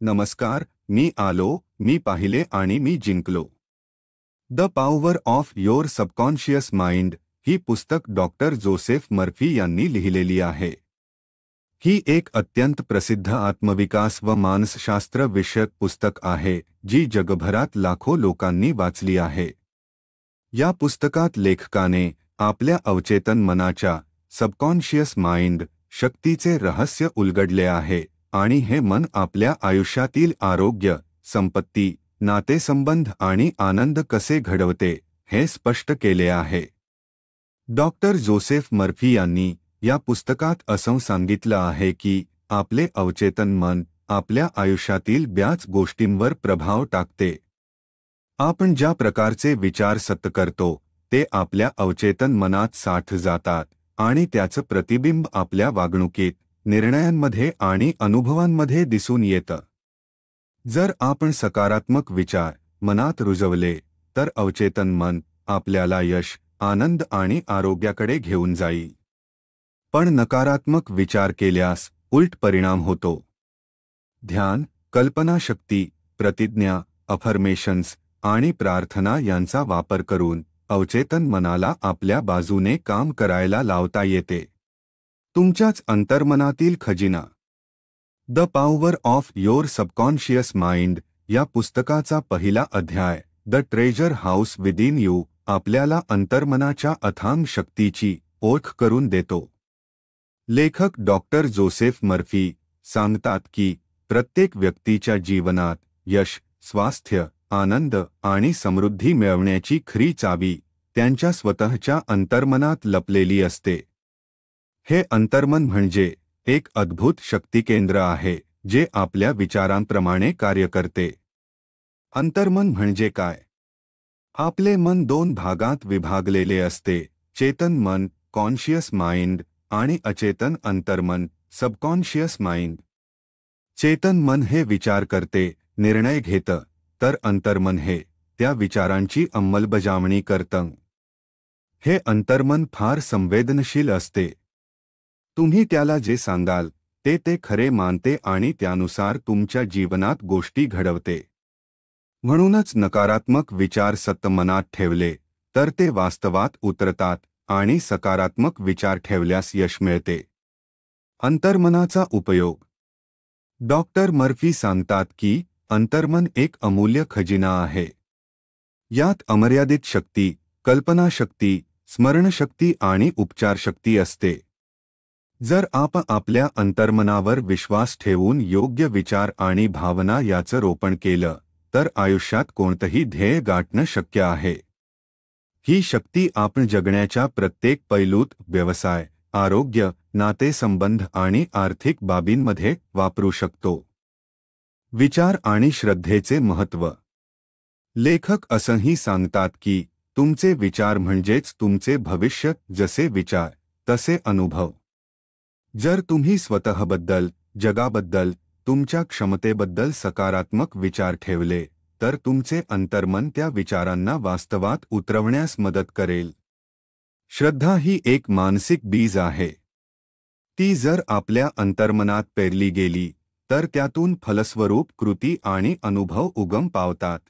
नमस्कार, मी आलो, मी पाहिले आणि मी जिंकलो. The power of your subconscious mind ही पुस्तक डॉक्टर जोसेफ मर्फी यांनी लिहिलेली आहे. ही एक अत्यंत प्रसिद्ध आत्मविकास व मानसशास्त्र विषयक पुस्तक आहे, जी जगभरात लाखो लोकांनी वाचली आहे. या पुस्तकात लेखकाने आपल्या अवचेतन मनाच्या सबकॉन्शियस माइंड शक्तीचे रहस्य उलगडले आहे आणि हे मन आपल्या आयुष्यातील आरोग्य, संपत्ती, नातेसंबंध आणि आनंद कसे घडवते हे स्पष्ट केले आहे. डॉक्टर जोसेफ मर्फी यांनी या पुस्तकात असं सांगितलं आहे की आपले अवचेतन मन आपल्या आयुष्यातील बऱ्याच गोष्टींवर प्रभाव टाकते. आपण ज्या प्रकारचे विचार सतत करतो ते आपल्या अवचेतन मनात साठवले जातात आणि त्याचं प्रतिबिंब आपल्या वागणुकीत, निर्णयांमध्ये आणि अनुभवांमध्ये दिसून येतं. जर आपण सकारात्मक विचार मनात रुजवले तर अवचेतन मन आपल्याला यश, आनंद आणि आरोग्याकडे घेऊन जाईल. पण नकारात्मक विचार केल्यास उलट परिणाम होतो. ध्यान, कल्पनाशक्ती, प्रतिज्ञा, अफर्मेशन्स आणि प्रार्थना यांचा वापर करून अवचेतन मनाला आपल्या बाजूने काम करायला लावता येते. तुमच्याच अंतर्मनातील खजिना. The power of your subconscious mind या पुस्तकाचा पहिला अध्याय the treasure house within you आपल्याला अंतर्मनाच्या अथांग शक्तीची ओळख करून देतो. लेखक डॉक्टर जोसेफ मर्फी सांगतात की प्रत्येक व्यक्तीच्या जीवनात यश, स्वास्थ्य, आनंद आणि समृद्धी मिळवण्याची खरी चावी त्यांच्या स्वतःच्या अंतर्मनात लपलेली असते. हे अंतर्मन म्हणजे एक अद्भुत शक्तिकेंद्र आहे जे आपल्या विचारांप्रमाणे कार्य करते. अंतर्मन म्हणजे काय? आपले मन दोन भागात विभागलेले असते: चेतन मन, कॉन्शियस माइंड, आणि अचेतन अंतर्मन, सबकॉन्शियस माइंड. चेतन मन हे विचार करते, निर्णय घेतं, तर अंतर्मन हे त्या विचारांची अंमलबजावणी करतं. हे अंतर्मन फार संवेदनशील असते. तुम्ही त्याला जे सांगाल ते खरे मानते आणि त्यानुसार तुमच्या जीवनात गोष्टी घडवते. म्हणूनच नकारात्मक विचार सतत मनात ठेवले तर ते वास्तवात उतरतात आणि सकारात्मक विचार ठेवल्यास यश मिळते. अंतर्मनाचा उपयोग. डॉक्टर मर्फी सांगतात की अंतर्मन एक अमूल्य खजिना आहे. यात अमर्यादित शक्ती, कल्पनाशक्ती, स्मरणशक्ती आणि उपचारशक्ती असते. जर आपण आपल्या अंतर्मनावर विश्वास ठेवून योग्य विचार आणि भावना याचं रोपण केलं तर आयुष्यात कोणतंही ध्येय गाठणं शक्य आहे. ही शक्ती आपण जगण्याच्या प्रत्येक पैलूत, व्यवसाय, आरोग्य, नातेसंबंध आणि आर्थिक बाबींमध्ये वापरू शकतो. विचार आणि श्रद्धेचे महत्त्व. लेखक असंही सांगतात की तुमचे विचार म्हणजेच तुमचे भविष्य. जसे विचार तसे अनुभव. जर तुम्ही स्वतःबद्दल, जगाबद्दल, तुमच्या क्षमतेबद्दल सकारात्मक विचार ठेवले तर तुमचे अंतर्मन त्या विचारांना वास्तवात उतरवण्यास मदत करेल. श्रद्धा ही एक मानसिक बीज आहे. ती जर आपल्या अंतर्मनात पेरली गेली तर त्यातून फलस्वरूप कृती आणि अनुभव उगम पावतात.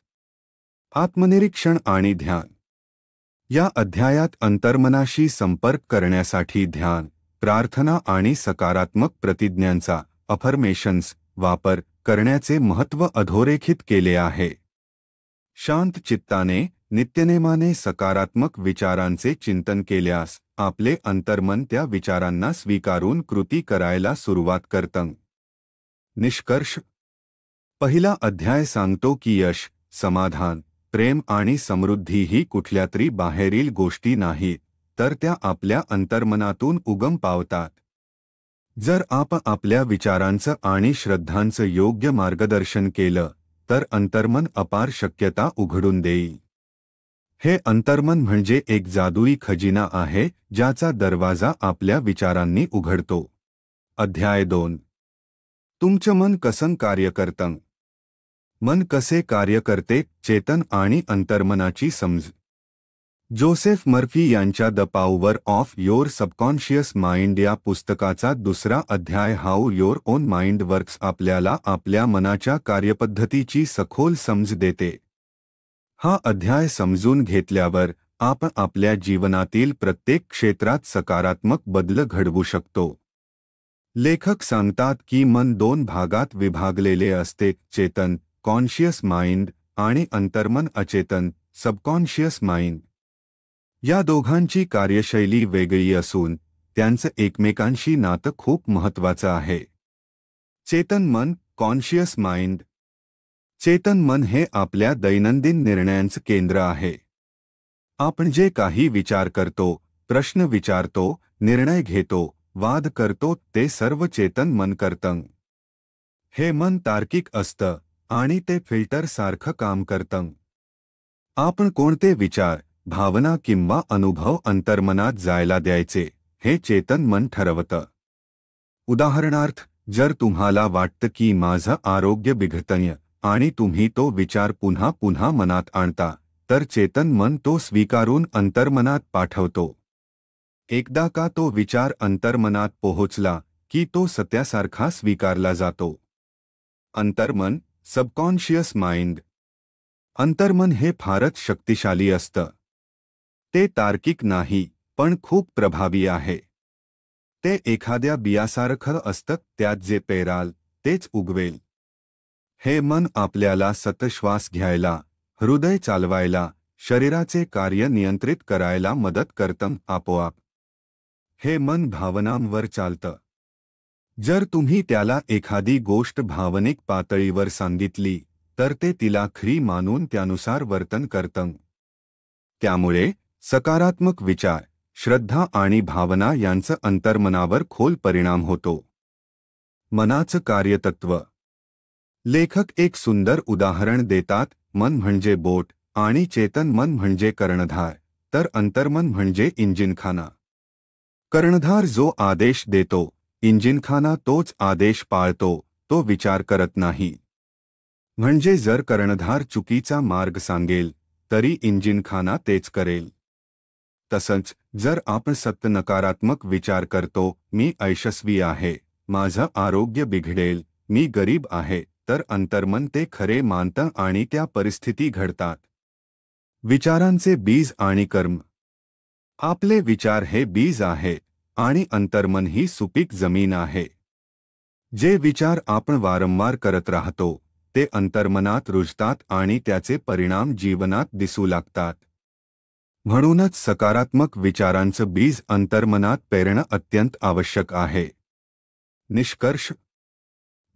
आत्मनिरीक्षण आणि ध्यान. या अध्यायात अंतर्मनाशी संपर्क करण्यासाठी ध्यान, प्रार्थना आणि सकारात्मक प्रतिज्ञांचा, अफर्मेशन्स, वापर करण्याचे महत्त्व अधोरेखित केले आहे. शांत चित्ताने, नित्यनेमाने सकारात्मक विचारांचे चिंतन केल्यास आपले अंतर्मन त्या विचारांना स्वीकारून कृती करायला सुरुवात करतं. निष्कर्ष. पहिला अध्याय सांगतो की यश, समाधान, प्रेम आणि समृद्धी ही कुठल्यातरी बाहेरील गोष्टी नाहीत, तर त्या आपल्या अंतर्मनातून उगम पावतात. जर आपण आपल्या विचारांचं आणि श्रद्धांचं योग्य मार्गदर्शन केलं तर अंतर्मन अपार शक्यता उघडून देईल. हे अंतर्मन म्हणजे एक जादुई खजिना आहे ज्याचा दरवाजा आपल्या विचारांनी उघडतो. अध्याय 2. तुमचं मन कसं कार्य करतं? मन कसे कार्य करते, चेतन आणि अंतर्मनाची समज. जोसेफ मर्फी यांच्या the power of your subconscious mind या पुस्तकाचा दुसरा अध्याय how your on mind works आपल्याला आपल्या मनाच्या कार्यपद्धतीची सखोल समज देते. हा अध्याय समजून घेतल्यावर आपण आपल्या जीवनातील प्रत्येक क्षेत्रात सकारात्मक बदल घडवू शकतो. लेखक सांगतात की मन दोन भागात विभागलेले असते, चेतन कॉन्शियस माइंड आणि अंतर्मन अचेतन सबकॉन्शियस माइंड. या दोघांची कार्यशैली वेगळी असून त्यांचं एकमेकांशी नातं खूप महत्त्वाचं आहे. चेतन मन कॉन्शियस माइंड. चेतन मन हे आपल्या दैनंदिन निर्णयांचं केंद्र आहे. आपण जे काही विचार करतो, प्रश्न विचारतो, निर्णय घेतो, वाद करतो ते सर्व चेतन मन करतं. हे मन तार्किक असतं आणि ते फिल्टर सारखं काम करतं. आपण कोणते विचार, भावना किंवा अनुभव अंतर्मनात जायला द्यायचे हे चेतन मन ठरवतं. उदाहरणार्थ, जर तुम्हाला वाटतं की माझं आरोग्य बिघडतंय आणि तुम्ही तो विचार पुन्हा पुन्हा मनात आणता, तर चेतन मन तो स्वीकारून अंतर्मनात पाठवतो. एकदा का तो विचार अंतर्मनात पोहोचला की तो सत्यासारखा स्वीकारला जातो. अंतर्मन सबकॉन्शियस माइंड. अंतर्मन हे फारच शक्तिशाली असतं. ते तार्किक नाही, पण खूप प्रभावी आहे. ते एखाद्या बियासारखं असतं, त्यात जे पेराल तेच उगवेल. हे मन आपल्याला सतत श्वास घ्यायला, हृदय चालवायला, शरीराचे कार्य नियंत्रित करायला मदत करतं आपोआप. हे मन भावनांवर चालतं. जर तुम्ही त्याला एखादी गोष्ट भावनिक पातळीवर सांगितली तर ते तिला खरी मानून त्यानुसार वर्तन करतं. त्यामुळे सकारात्मक विचार, श्रद्धा आणि भावना यांचं अंतर्मनावर खोल परिणाम होतो. मनाचं कार्यतत्व. लेखक एक सुंदर उदाहरण देतात. मन म्हणजे बोट आणि चेतन मन म्हणजे कर्णधार, तर अंतर्मन म्हणजे इंजिनखाना. कर्णधार जो आदेश देतो, इंजिनखाना तोच आदेश पाळतो, तो विचार करत नाही. म्हणजे जर कर्णधार चुकीचा मार्ग सांगेल तरी इंजिनखाना तेच करेल. तसंच जर आपण सतत नकारात्मक विचार करतो, मी अयशस्वी आहे, माझं आरोग्य बिघडेल, मी गरीब आहे, तर अंतर्मन ते खरे मानतं आणि त्या परिस्थिती घडतात. विचारांचे बीज आणि कर्म. आपले विचार हे बीज आहे आणि अंतर्मन ही सुपीक जमीन आहे. जे विचार आपण वारंवार करत राहतो ते अंतर्मनात रुजतात आणि त्याचे परिणाम जीवनात दिसू लागतात. म्हणूनच सकारात्मक विचारांचं बीज अंतर्मनात पेरणं अत्यंत आवश्यक आहे. निष्कर्ष.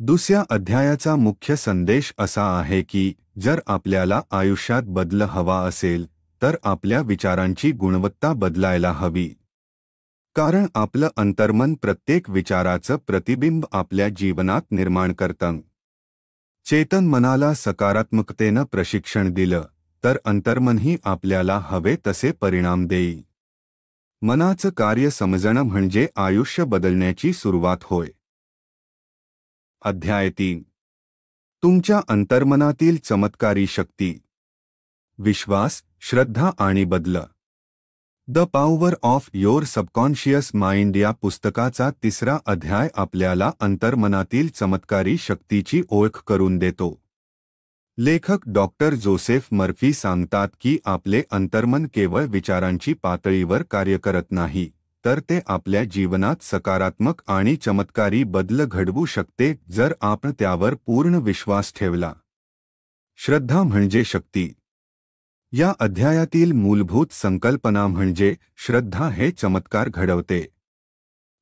दुसऱ्या अध्यायाचा मुख्य संदेश असा आहे की जर आपल्याला आयुष्यात बदल हवा असेल तर आपल्या विचारांची गुणवत्ता बदलायला हवी. कारण आपलं अंतर्मन प्रत्येक विचाराचं प्रतिबिंब आपल्या जीवनात निर्माण करतं. चेतन मनाला सकारात्मकतेनं प्रशिक्षण दिलं तर अंतर्मनही आपल्याला हवे तसे परिणाम देईल. मनाचं कार्य समजणं म्हणजे आयुष्य बदलण्याची सुरुवात होय. अध्याय 3. तुमच्या अंतर्मनातील चमत्कारी शक्ती. विश्वास, श्रद्धा आणि बदल. The power of your subconscious mind या पुस्तकाचा तिसरा अध्याय आपल्याला अंतर्मनातील चमत्कारी शक्तीची ओळख करून देतो. लेखक डॉक्टर जोसेफ मर्फी सांगतात की आपले अंतर्मन केवळ विचारांची पातळीवर कार्य करत नाही, तर ते आपल्या जीवनात सकारात्मक आणि चमत्कारी बदल घडवू शकते जर आपण त्यावर पूर्ण विश्वास ठेवला. श्रद्धा म्हणजे शक्ती. या अध्यायातील मूलभूत संकल्पना म्हणजे श्रद्धा हे चमत्कार घडवते.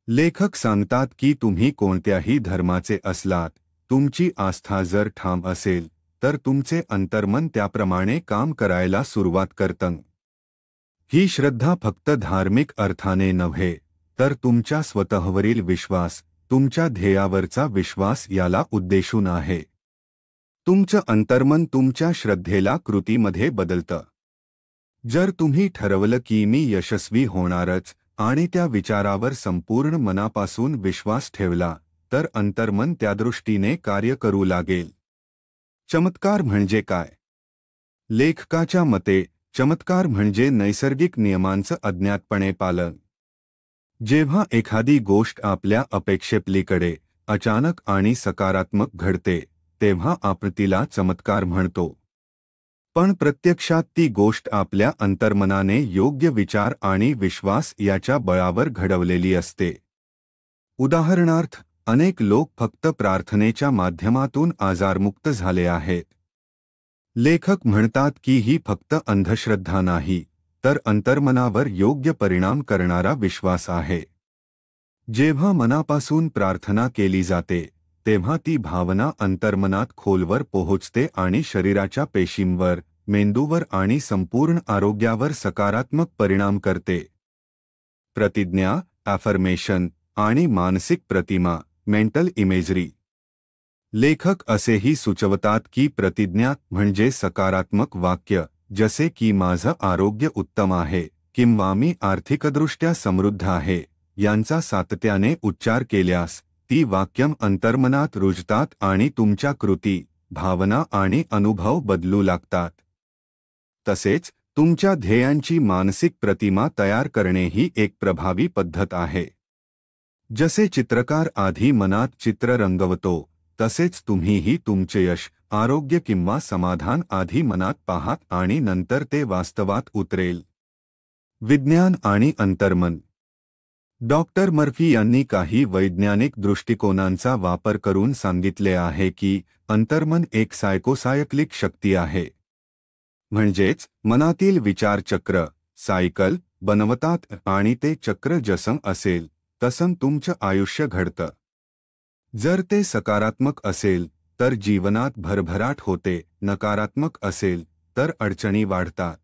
लेखक सांगतात की तुम्ही कोणत्याही धर्माचे असलात, तुमची आस्था जर ठाम असेल तर तुमचे अंतर्मन त्याप्रमाणे काम करायला सुरुवात करतं. ही श्रद्धा फक्त धार्मिक अर्थाने नव्हे, तर तुमच्या स्वतःवरील विश्वास, तुमच्या ध्येयावरचा विश्वास याला उद्देशून आहे. तुमचं अंतर्मन तुमच्या श्रद्धेला कृतीमध्ये बदलतं. जर तुम्ही ठरवलं की मी यशस्वी होणारच आणि त्या विचारावर संपूर्ण मनापासून विश्वास ठेवला, तर अंतर्मन त्यादृष्टीने कार्य करू लागेल. चमत्कार म्हणजे काय? लेखकाच्या मते चमत्कार म्हणजे नैसर्गिक नियमांचं अज्ञातपणे पालन. जेव्हा एखादी गोष्ट आपल्या अपेक्षेपलीकडे अचानक आणि सकारात्मक घडते तेव्हा आपण तिला चमत्कार म्हणतो. पण प्रत्यक्षात ती गोष्ट आपल्या अंतर्मनाने योग्य विचार आणि विश्वास याच्या बळावर घडवलेली असते. उदाहरणार्थ, अनेक लोक फक्त प्रार्थनेच्या माध्यमातून आजारमुक्त झाले आहेत. लेखक म्हणतात की ही फक्त अंधश्रद्धा नाही, तर अंतर्मनावर योग्य परिणाम करणारा विश्वास आहे. जेव्हा मनापासून प्रार्थना केली जाते तेव्हा ती भावना अंतर्मनात खोलवर पोहोचते आणि शरीराच्या पेशींवर, मेंदूवर आणि संपूर्ण आरोग्यावर सकारात्मक परिणाम करते. प्रतिज्ञा, अफर्मेशन आणि मानसिक प्रतिमा, मेंटल इमेजरी. लेखक असेही सुचवतात की प्रतिज्ञा म्हणजे सकारात्मक वाक्य, जसे की माझं आरोग्य उत्तम आहे किंवा मी आर्थिकदृष्ट्या समृद्ध आहे, यांचा सातत्याने उच्चार केल्यास ती वाक्यं अंतर्मनात रुजतात आणि तुमच्या कृती, भावना आणि अनुभव बदलू लागतात. तसेच तुमच्या ध्येयांची मानसिक प्रतिमा तयार करणे ही एक प्रभावी पद्धत आहे. जसे चित्रकार आधी मनात चित्र रंगवतो, तसेच तुम्हीही तुमचे यश, आरोग्य किंवा समाधान आधी मनात पाहात आणि नंतर ते वास्तवात उतरेल. विज्ञान आणि अंतर्मन. डॉक्टर मर्फी यांनी काही वैज्ञानिक दृष्टिकोनांचा वापर करून सांगितले आहे की अंतर्मन एक सायकोसायक्लिक शक्ती आहे. म्हणजेच मनातील विचारचक्र सायकल बनवतात आणि ते चक्र जसं असेल तसं तुमचं आयुष्य घडतं. जर ते सकारात्मक असेल तर जीवनात भरभराट होते, नकारात्मक असेल तर अडचणी वाढतात.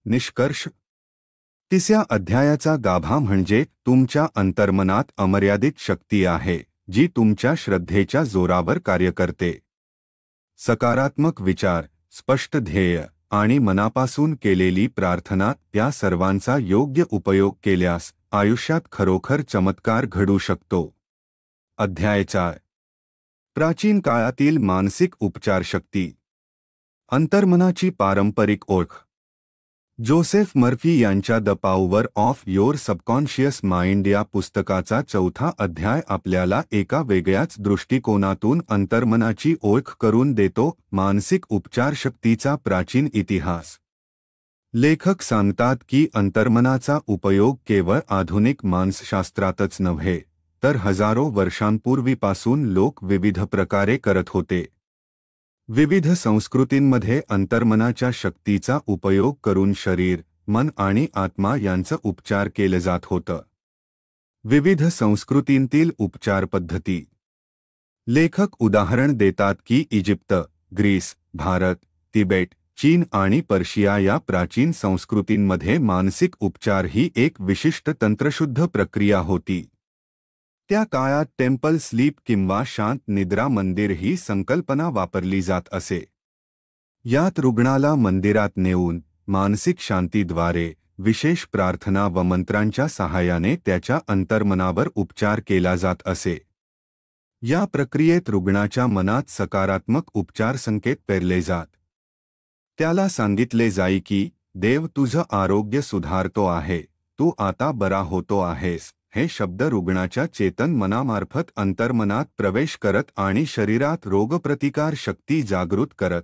निष्कर्ष. तिसऱ्या अध्यायाचा गाभा म्हणजे तुमच्या अंतर्मनात अमर्यादित शक्ती आहे जी तुमच्या श्रद्धेच्या जोरावर कार्य करते. सकारात्मक विचार, स्पष्ट ध्येय आणि मनापासून केलेली प्रार्थना या सर्वांचा योग्य उपयोग केल्यास आयुष्यात खरोखर चमत्कार घडू शकतो. अध्याय 4. प्राचीन काळातील मानसिक उपचारशक्ती. अंतर्मनाची पारंपरिक ओळख. जोसेफ मर्फी यांच्या the power of your subconscious mind या पुस्तकाचा 4था अध्याय आपल्याला एका वेगळ्याच दृष्टिकोनातून अंतर्मनाची ओळख करून देतो. मानसिक उपचारशक्तीचा प्राचीन इतिहास. लेखक सांगतात की अंतर्मनाचा उपयोग केवळ आधुनिक मानसशास्त्रातच नव्हे, तर हजारो वर्षांपूर्वीपासून लोक विविध प्रकारे करत होते. विविध संस्कृतींमध्ये अंतर्मनाच्या शक्तीचा उपयोग करून शरीर, मन आणि आत्मा यांचा उपचार केले जात होतं. विविध संस्कृतींतील उपचार पद्धती. लेखक उदाहरण देतात की इजिप्त, ग्रीस, भारत, तिबेट, चीन आणि पर्शिया या प्राचीन संस्कृतींमध्ये मानसिक उपचार ही एक विशिष्ट तंत्रशुद्ध प्रक्रिया होती. त्या काळात टेम्पल स्लीप किंवा शांत निद्रा मंदिर ही संकल्पना वापरली जात असे. यात रुग्णाला मंदिरात नेऊन मानसिक शांतीद्वारे विशेष प्रार्थना व मंत्रांच्या सहाय्याने त्याच्या अंतर्मनावर उपचार केला जात असे. या प्रक्रियेत रुग्णाच्या मनात सकारात्मक उपचार संकेत पेरले जात. त्याला सांगितले जाई की देव तुझं आरोग्य सुधारतो आहे, तू आता बरा होतो आहेस. हे शब्द रुग्णाच्या चेतन मनामार्फत अंतर्मनात प्रवेश करत आणि शरीरात रोगप्रतिकार शक्ती जागृत करत.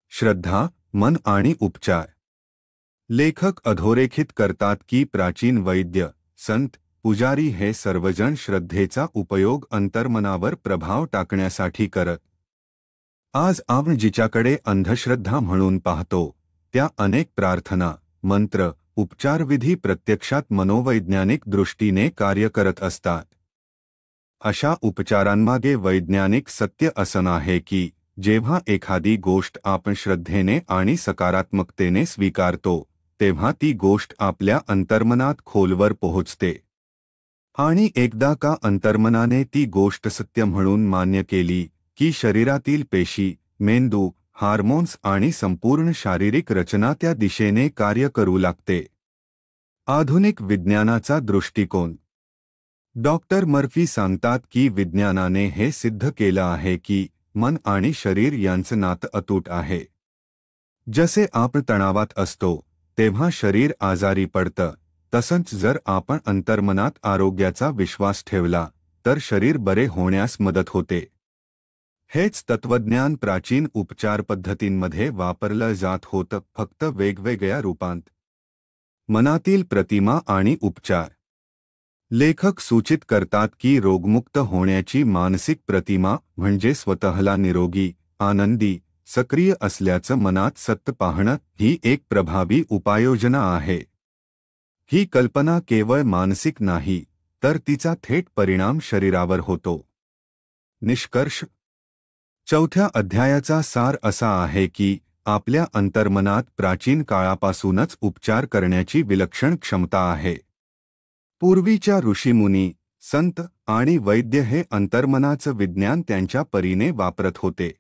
श्रद्धा, मन आणि उपचार. लेखक अधोरेखित करतात की प्राचीन वैद्य, संत, पुजारी हे सर्वजण श्रद्धेचा उपयोग अंतर्मनावर प्रभाव टाकण्यासाठी करत. आज आपण जिच्याकडे अंधश्रद्धा म्हणून पाहतो, त्या अनेक प्रार्थना, मंत्र, उपचारविधी प्रत्यक्षात मनोवैज्ञानिक दृष्टीने कार्य करत असतात. अशा उपचारांमागे वैज्ञानिक सत्य असं आहे की जेव्हा एखादी गोष्ट आपण श्रद्धेने आणि सकारात्मकतेने स्वीकारतो, तेव्हा ती गोष्ट आपल्या अंतर्मनात खोलवर पोहोचते. आणि एकदा का अंतर्मनाने ती गोष्ट सत्य म्हणून मान्य केली की शरीरातील पेशी, मेंदू, हार्मोन्स आणि संपूर्ण शारीरिक रचना त्या दिशेने कार्य करू लागते. आधुनिक विज्ञानाचा दृष्टिकोन. डॉक्टर मर्फी सांगतात की विज्ञानाने हे सिद्ध केलं आहे की मन आणि शरीर यांचं नातं अतूट आहे. जसे आपण तणावात असतो तेव्हा शरीर आजारी पडतं, तसंच जर आपण अंतर्मनात आरोग्याचा विश्वास ठेवला तर शरीर बरे होण्यास मदत होते. हेच तत्वज्ञान प्राचीन उपचार पद्धतींमध्ये वापरलं जात होतं, फक्त वेगवेगळ्या रूपांत. मनातील प्रतिमा आणि उपचार. लेखक सूचित करतात की रोगमुक्त होण्याची मानसिक प्रतिमा म्हणजे स्वतःला निरोगी, आनंदी, सक्रिय असल्याचं मनात सत्य पाहणं ही एक प्रभावी उपाययोजना आहे. ही कल्पना केवळ मानसिक नाही तर तिचा थेट परिणाम शरीरावर होतो. निष्कर्ष. चौथ्या अध्यायाचा सार असा आहे की आपल्या अंतर्मनात प्राचीन काळापासूनच उपचार करण्याची विलक्षण क्षमता आहे. पूर्वीच्या ऋषीमुनी, संत आणि वैद्य हे अंतर्मनाचं विज्ञान त्यांच्या परीने वापरत होते.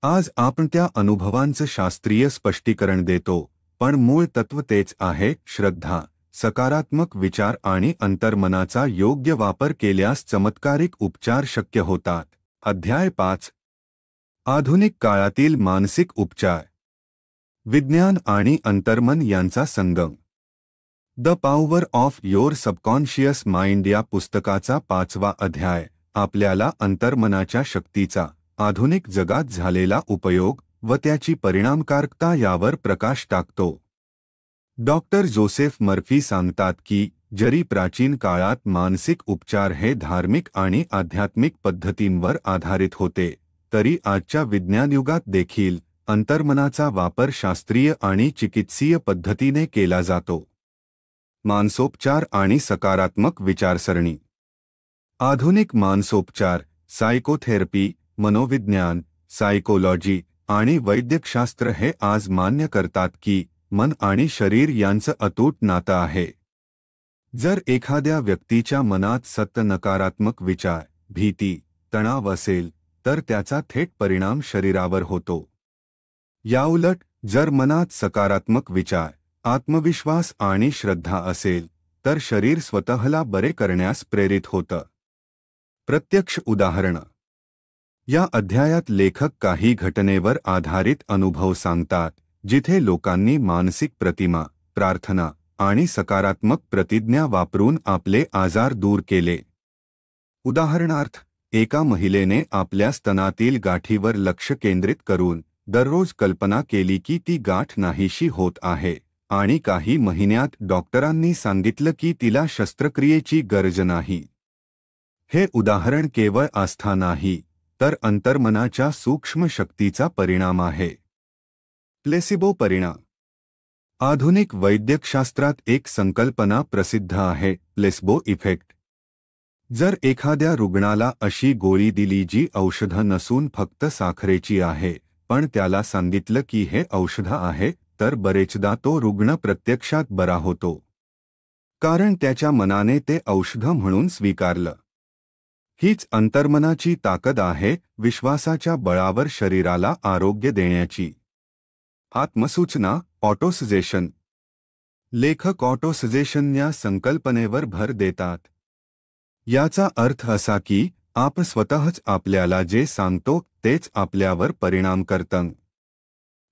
आज आपण त्या अनुभवांचं शास्त्रीय स्पष्टीकरण देतो, पण मूळ तत्व तेच आहे: श्रद्धा, सकारात्मक विचार आणि अंतर्मनाचा योग्य वापर केल्यास चमत्कारिक उपचार शक्य होतात. अध्याय 5. आधुनिक काळातील मानसिक उपचार. विज्ञान आणि अंतर्मन यांचा संगम. The power of your subconscious mind या पुस्तकाचा 5वा अध्याय आपल्याला अंतर्मनाच्या शक्तीचा आधुनिक जगात झालेला उपयोग व त्याची परिणामकारकता यावर प्रकाश टाकतो. डॉक्टर जोसेफ मर्फी सांगतात की जरी प्राचीन काळात मानसिक उपचार हे धार्मिक आणि आध्यात्मिक पद्धतींवर आधारित होते, तरी आजच्या विज्ञानयुगात देखील अंतर्मनाचा वापर शास्त्रीय आणि चिकित्सीय पद्धतीने केला जातो. मानसोपचार आणि सकारात्मक विचारसरणी. आधुनिक मानसोपचार, सायकोथेरपी, मनोविज्ञान, सायकोलॉजी आणि वैद्यकशास्त्र हे आज मान्य करतात की मन आणि शरीर यांचं अतूट नातं आहे. जर एखाद्या व्यक्तीच्या मनात सतत नकारात्मक विचार, भीती, तणाव असेल तर त्याचा थेट परिणाम शरीरावर होतो. याउलट जर मनात सकारात्मक विचार, आत्मविश्वास आणि श्रद्धा असेल तर शरीर स्वतःला बरे करण्यास प्रेरित होतं. प्रत्यक्ष उदाहरणं. या अध्यायात लेखक काही घटनेवर आधारित अनुभव सांगतात जिथे लोकांनी मानसिक प्रतिमा, प्रार्थना आणि सकारात्मक प्रतिज्ञा वापरून आपले आजार दूर केले. उदाहरणार्थ, एका महिलेने आपल्या स्तनातील गाठीवर लक्ष केंद्रित करून दररोज कल्पना केली की ती गाठ नाहीशी होत आहे आणि काही महिन्यात डॉक्टरांनी सांगितलं की तिला शस्त्रक्रियेची गरज नाही. हे उदाहरण केवळ आस्था नाही तर अंतर्मनाच्या सूक्ष्म शक्तीचा परिणाम आहे. प्लेसिबो परिणाम. आधुनिक वैद्यकशास्त्रात एक संकल्पना प्रसिद्ध आहे: प्लेसिबो इफेक्ट. जर एखाद्या रुग्णाला अशी गोळी दिली जी औषध नसून फक्त साखरेची आहे, पण त्याला सांगितलं की हे औषध आहे, तर बरेचदा तो रुग्ण प्रत्यक्षात बरा होतो. कारण त्याच्या मनाने ते औषध म्हणून स्वीकारलं. हीच अंतर्मनाची ताकद आहे, विश्वासाच्या बळावर शरीराला आरोग्य देण्याची. आत्मसूचना, ऑटोसजेशन. लेखक ऑटोसजेशन या संकल्पनेवर भर देतात. याचा अर्थ असा की आपण स्वतःच आपल्याला जे सांगतो तेच आपल्यावर परिणाम करतं.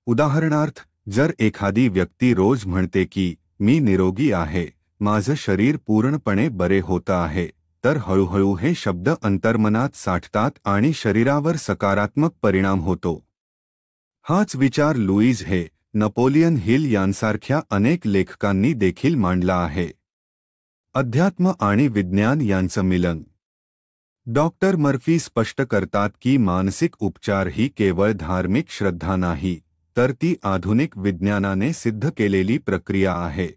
उदाहरणार्थ, जर एखादी व्यक्ती रोज म्हणते की मी निरोगी आहे, माझं शरीर पूर्णपणे बरे होतं आहे, तर हळूहळू हे शब्द अंतर्मनात साठतात आणि शरीरावर सकारात्मक परिणाम होतो. हाच विचार लुईज हे, नपोलियन हिल यांसारख्या अनेक लेखकांनी देखील मांडला आहे. अध्यात्म आणि विज्ञान यांचं मिलन. डॉक्टर मर्फी स्पष्ट करतात की मानसिक उपचार ही केवळ धार्मिक श्रद्धा नाही, तर ती आधुनिक विज्ञानाने सिद्ध केलेली प्रक्रिया आहे.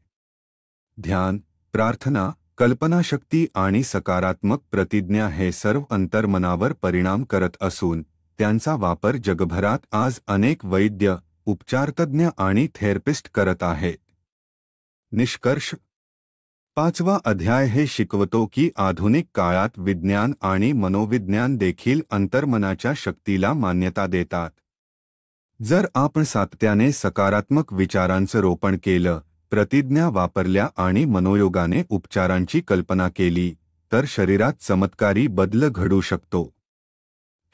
ध्यान, प्रार्थना, कल्पनाशक्ती आणि सकारात्मक प्रतिज्ञा हे सर्व अंतर्मनावर परिणाम करत असून त्यांचा वापर जगभरात आज अनेक वैद्य, उपचारतज्ञ आणि थेरपिस्ट करत आहेत. निष्कर्ष. 5वा अध्याय हे शिकवतो की आधुनिक काळात विज्ञान आणि मनोविज्ञान देखील अंतर्मनाच्या शक्तीला मान्यता देतात. जर आपण सातत्याने सकारात्मक विचारांचं रोपण केलं, प्रतिज्ञा वापरल्या आणि मनोयोगाने उपचारांची कल्पना केली, तर शरीरात चमत्कारी बदल घडू शकतो.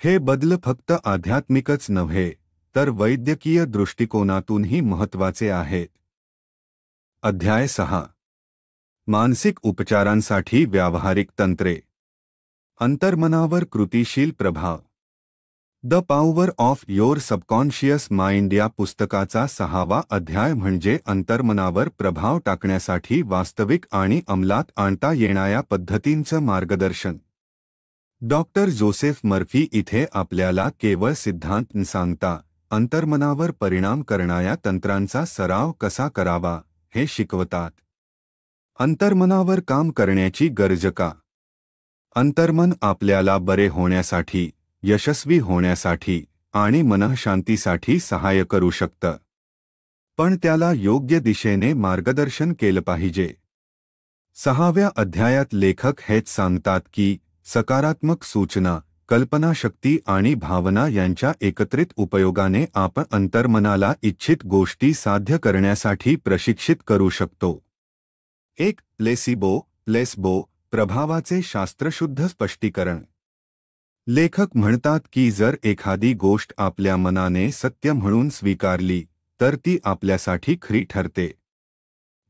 हे बदल फक्त आध्यात्मिकच नव्हे, तर वैद्यकीय दृष्टिकोनातूनही महत्त्वाचे आहेत. अध्याय 6. मानसिक उपचारांसाठी व्यावहारिक तंत्रे. अंतर्मनावर कृतीशील प्रभाव. The power of your subconscious mind या पुस्तकाचा 6वा अध्याय म्हणजे अंतर्मनावर प्रभाव टाकण्यासाठी वास्तविक आणि अंमलात आणता येणाऱ्या पद्धतींचं मार्गदर्शन. डॉक्टर जोसेफ मर्फी इथे आपल्याला केवळ सिद्धांत न सांगता अंतर्मनावर परिणाम करणाऱ्या तंत्रांचा सराव कसा करावा हे शिकवतात. अंतर्मनावर काम करण्याची गरज का? अंतर्मन आपल्याला बरे होण्यासाठी, यशस्वी होण्यासाठी आणि मनःशांतीसाठी सहाय्य करू शकतं. पण त्याला योग्य दिशेने मार्गदर्शन केलं पाहिजे. 6व्या अध्यायात लेखक हेच सांगतात की सकारात्मक सूचना, कल्पनाशक्ती आणि भावना यांच्या एकत्रित उपयोगाने आपण अंतर्मनाला इच्छित गोष्टी साध्य करण्यासाठी प्रशिक्षित करू शकतो. एक प्लेसिबो प्रभावाचे शास्त्रशुद्ध स्पष्टीकरण. लेखक म्हणतात की जर एखादी गोष्ट आपल्या मनाने सत्य म्हणून स्वीकारली तर ती आपल्यासाठी खरी ठरते.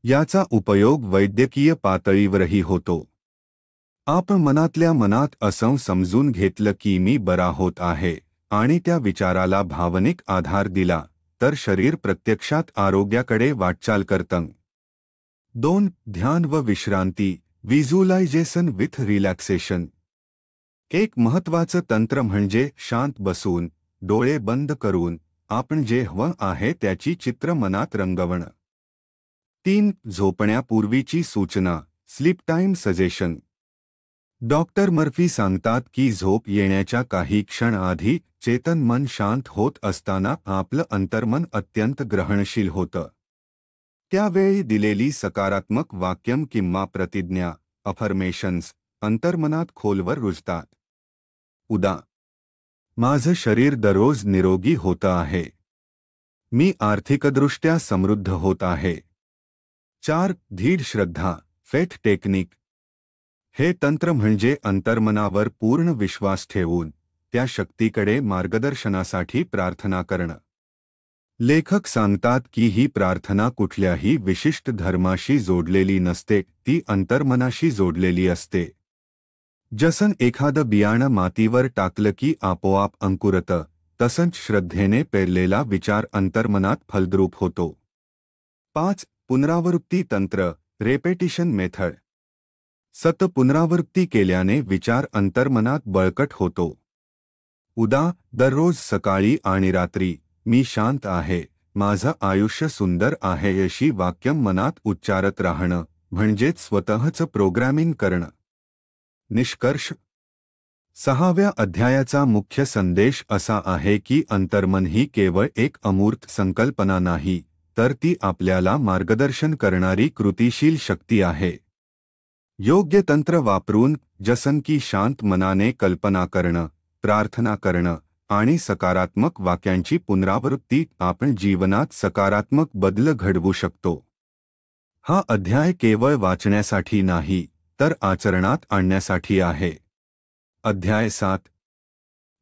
याचा उपयोग वैद्यकीय पातळीवरही होतो. आपण मनातल्या मनात असं समजून घेतलं की मी बरा होत आहे आणि त्या विचाराला भावनिक आधार दिला तर शरीर प्रत्यक्षात आरोग्याकडे वाटचाल करतं. 2. ध्यान व विश्रांती. Visualisation with relaxation. एक महत्त्वाचं तंत्र म्हणजे शांत बसून, डोळे बंद करून आपण जे हवं आहे त्याची चित्र मनात रंगवणं. 3. झोपण्यापूर्वीची सूचना. Sleep time suggestion. Doctor Murphy सांगतात की झोप येण्याच्या काही क्षण आधी चेतन मन शांत होत असताना आपलं अंतर्मन अत्यंत ग्रहणशील होतं. त्यावेळी दिलेली सकारात्मक वाक्यम किंवा प्रतिज्ञा, अफर्मेशन्स, अंतर्मनात खोलवर रुजतात. उदा. माझं शरीर दररोज निरोगी होतं आहे. मी आर्थिकदृष्ट्या समृद्ध होत आहे. 4. दृढ श्रद्धा. Faith technique. हे तंत्र म्हणजे अंतर्मनावर पूर्ण विश्वास ठेवून त्या शक्तीकडे मार्गदर्शनासाठी प्रार्थना करणं. लेखक सांगतात की ही प्रार्थना कुठल्याही विशिष्ट धर्माशी जोडलेली नसते, ती अंतर्मनाशी जोडलेली असते. जसं एखादं बियाणं मातीवर टाकलं की आपोआप अंकुरतं, तसंच श्रद्धेने पेरलेला विचार अंतर्मनात फलद्रूप होतो. 5. पुनरावृत्ती तंत्र. Repetition method. सतत पुनरावृत्ती केल्याने विचार अंतर्मनात बळकट होतो. उदा. दररोज सकाळी आणि रात्री मी शांत आहे, माझं आयुष्य सुंदर आहे अशी वाक्यं मनात उच्चारत राहणं म्हणजेच स्वतःचं प्रोग्रॅमिंग करणं. निष्कर्ष. 6व्या अध्यायाचा मुख्य संदेश असा आहे की अंतर्मन ही केवळ एक अमूर्त संकल्पना नाही, तर ती आपल्याला मार्गदर्शन करणारी कृतीशील शक्ती आहे. योग्य तंत्र वापरून, जसं की शांत मनाने कल्पना करणं, प्रार्थना करणं आणि सकारात्मक वाक्यांची पुनरावृत्ती, आपण जीवनात सकारात्मक बदल घडवू शकतो. हा अध्याय केवळ वाचण्यासाठी नाही, तर आचरणात आणण्यासाठी आहे. अध्याय 7.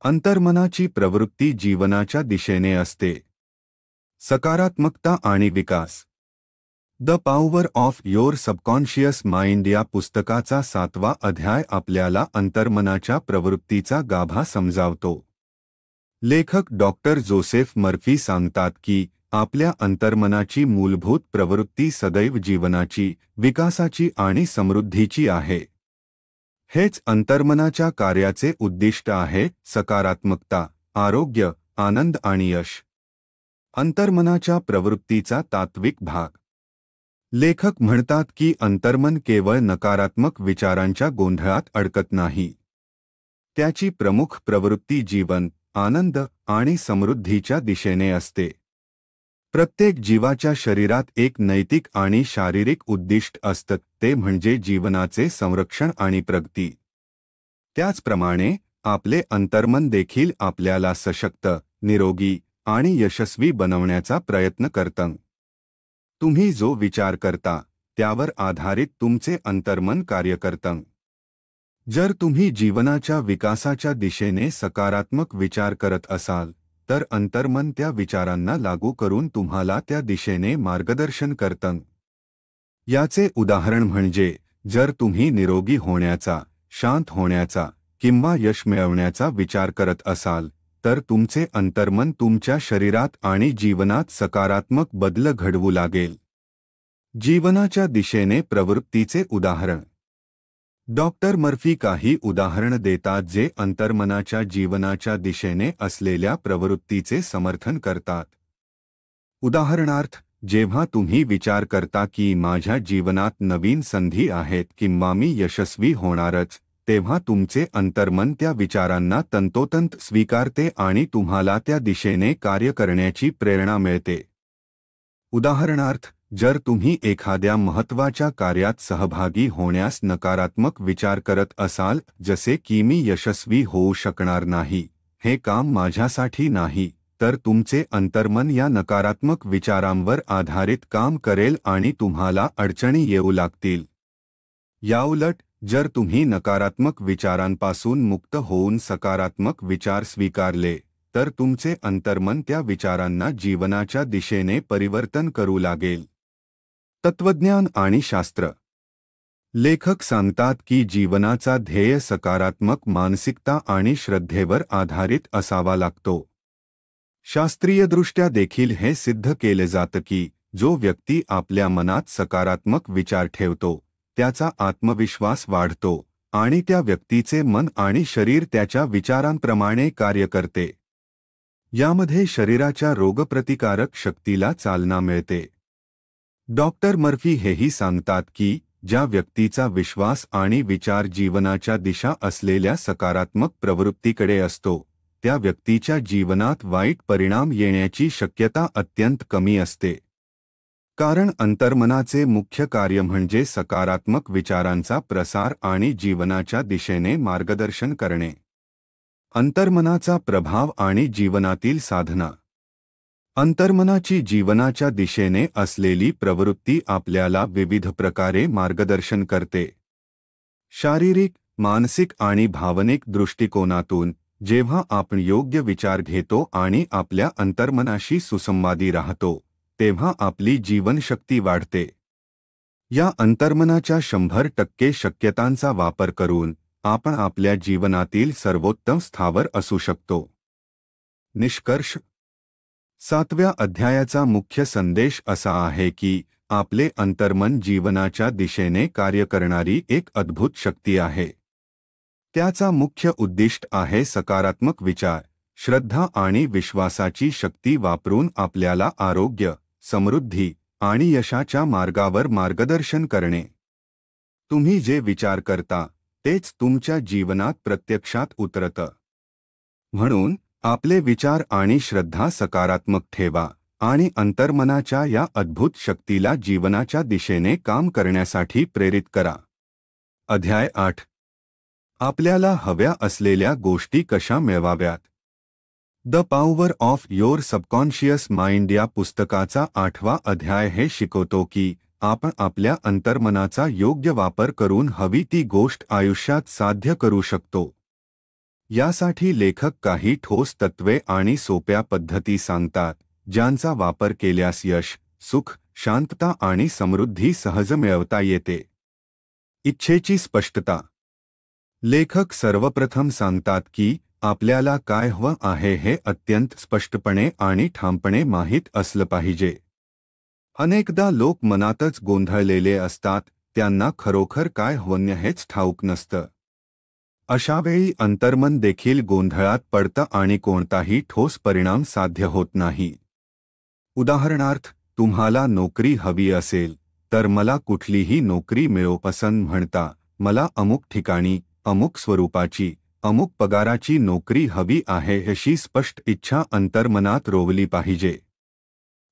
अंतर्मनाची प्रवृत्ती जीवनाच्या दिशेने असते. सकारात्मकता आणि विकास. The power of your subconscious mind या पुस्तकाचा 7वा अध्याय आपल्याला अंतर्मनाच्या प्रवृत्तीचा गाभा समजावतो. लेखक डॉक्टर जोसेफ मर्फी सांगतात की आपल्या अंतर्मनाची मूलभूत प्रवृत्ती सदैव जीवनाची, विकासाची आणि समृद्धीची आहे. हेच अंतर्मनाच्या कार्याचे उद्दिष्ट आहे. सकारात्मकता, आरोग्य, आनंद आणि यश. अंतर्मनाच्या प्रवृत्तीचा तात्विक भाग. लेखक म्हणतात की अंतर्मन केवळ नकारात्मक विचारांच्या गोंधळात अडकत नाही. त्याची प्रमुख प्रवृत्ती जीवन, आनंद आणि समृद्धीच्या दिशेने असते. प्रत्येक जीवाच्या शरीरात एक नैतिक आणि शारीरिक उद्दिष्ट असतं, ते म्हणजे जीवनाचे संरक्षण आणि प्रगती. त्याचप्रमाणे आपले अंतर्मन देखील आपल्याला सशक्त, निरोगी आणि यशस्वी बनवण्याचा प्रयत्न करतं. तुम्ही जो विचार करता त्यावर आधारित तुमचे अंतर्मन कार्य करतं. जर तुम्ही जीवनाच्या विकासाच्या दिशेने सकारात्मक विचार करत असाल तर अंतर्मन त्या विचारांना लागू करून तुम्हाला त्या दिशेने मार्गदर्शन करतं. याचे उदाहरण म्हणजे जर तुम्ही निरोगी होण्याचा, शांत होण्याचा किंवा यश मिळवण्याचा विचार करत असाल तर तुमचे अंतर्मन तुमच्या शरीरात आणि जीवनात सकारात्मक बदल घडवू लागेल. जीवनाच्या दिशेने प्रवृत्तीचे उदाहरण. डॉक्टर मर्फी काही उदाहरण देतात जे अंतर्मनाच्या जीवनाच्या दिशेने असलेल्या प्रवृत्तीचे समर्थन करतात. उदाहरणार्थ, जेव्हा तुम्ही विचार करता की माझ्या जीवनात नवीन संधी आहेत किंवा मी यशस्वी होणारच, तेव्हा तुमचे अंतर्मन त्या विचारांना तंतोतंत स्वीकारते आणि तुम्हाला त्या दिशेने कार्य करण्याची प्रेरणा मिळते. उदाहरणार्थ, जर तुम्ही एखाद्या महत्त्वाच्या कार्यात सहभागी होण्यास नकारात्मक विचार करत असाल, जसे की मी यशस्वी होऊ शकणार नाही, हे काम माझ्यासाठी नाही, तर तुमचे अंतर्मन या नकारात्मक विचारांवर आधारित काम करेल आणि तुम्हाला अडचणी येऊ लागतील. याउलट, जर तुम्ही नकारात्मक विचारांपासून मुक्त होऊन सकारात्मक विचार स्वीकारले, तर तुमचे अंतर्मन त्या विचारांना जीवनाच्या दिशेने परिवर्तन करू लागेल. तत्वज्ञान आणि शास्त्र. लेखक सांगतात की जीवनाचा ध्येय सकारात्मक मानसिकता आणि श्रद्धेवर आधारित असावा लागतो. शास्त्रीयदृष्ट्या देखील हे सिद्ध केले जातं की जो व्यक्ती आपल्या मनात सकारात्मक विचार ठेवतो, त्याचा आत्मविश्वास वाढतो आणि त्या व्यक्तीचे मन आणि शरीर त्याच्या विचारांप्रमाणे कार्य करते. यामध्ये शरीराच्या रोगप्रतिकारक शक्तीला चालना मिळते. डॉक्टर मर्फी हेही सांगतात की ज्या व्यक्तीचा विश्वास आणि विचार जीवनाच्या दिशा असलेल्या सकारात्मक प्रवृत्तीकडे असतो, त्या व्यक्तीच्या जीवनात वाईट परिणाम येण्याची शक्यता अत्यंत कमी असते. कारण अंतर्मनाचे मुख्य कार्य म्हणजे सकारात्मक विचारांचा प्रसार आणि जीवनाच्या दिशेने मार्गदर्शन करणे. अंतर्मनाचा प्रभाव आणि जीवनातील साधना. अंतर्मनाची जीवनाच्या दिशेने असलेली प्रवृत्ती आपल्याला विविध प्रकारे मार्गदर्शन करते. शारीरिक, मानसिक आणि भावनिक दृष्टिकोनातून जेव्हा आपण योग्य विचार घेतो आणि आपल्या अंतर्मनाशी सुसंवादी राहतो, तेव्हा आपली जीवनशक्ती वाढते. या अंतर्मनाच्या 100% शक्यतांचा वापर करून आपण आपल्या जीवनातील सर्वोत्तम स्थावर असू शकतो. निष्कर्ष. 7व्या अध्यायाचा मुख्य संदेश असा आहे की आपले अंतर्मन जीवनाच्या दिशेने कार्य करणारी एक अद्भुत शक्ती आहे. त्याचा मुख्य उद्दिष्ट आहे सकारात्मक विचार, श्रद्धा आणि विश्वासाची शक्ती वापरून आपल्याला आरोग्य, समृद्धी आणि यशाच्या मार्गावर मार्गदर्शन करणे. तुम्ही जे विचार करता तेच तुमच्या जीवनात प्रत्यक्षात उतरतं. म्हणून आपले विचार आणि श्रद्धा सकारात्मक ठेवा आणि अंतर्मनाच्या या अद्भुत शक्तीला जीवनाच्या दिशेने काम करण्यासाठी प्रेरित करा. अध्याय 8. आपल्याला हव्या असलेल्या गोष्टी कशा मिळवाव्यात. The power of your subconscious mind या पुस्तकाचा 8वा अध्याय हे शिकवतो की आपण आपल्या अंतर्मनाचा योग्य वापर करून हवी ती गोष्ट आयुष्यात साध्य करू शकतो. यासाठी लेखक काही ठोस तत्त्वे आणि सोप्या पद्धती सांगतात, ज्यांचा वापर केल्यास यश, सुख, शांतता आणि समृद्धी सहज मिळवता येते. इच्छेची स्पष्टता. लेखक सर्वप्रथम सांगतात की आपल्याला काय हवं आहे हे अत्यंत स्पष्टपणे आणि ठामपणे माहीत असलं पाहिजे. अनेकदा लोक मनातच गोंधळलेले असतात, त्यांना खरोखर काय हवं हेच ठाऊक नसतं. अशावेळी अंतर्मन देखील गोंधळात पडतं आणि कोणताही ठोस परिणाम साध्य होत नाही. उदाहरणार्थ, तुम्हाला नोकरी हवी असेल तर मला कुठलीही नोकरी मिळो पसंत म्हणता, मला अमुक ठिकाणी, अमुक स्वरूपाची, अमुक पगाराची नोकरी हवी आहे अशी स्पष्ट इच्छा अंतर्मनात रोवली पाहिजे.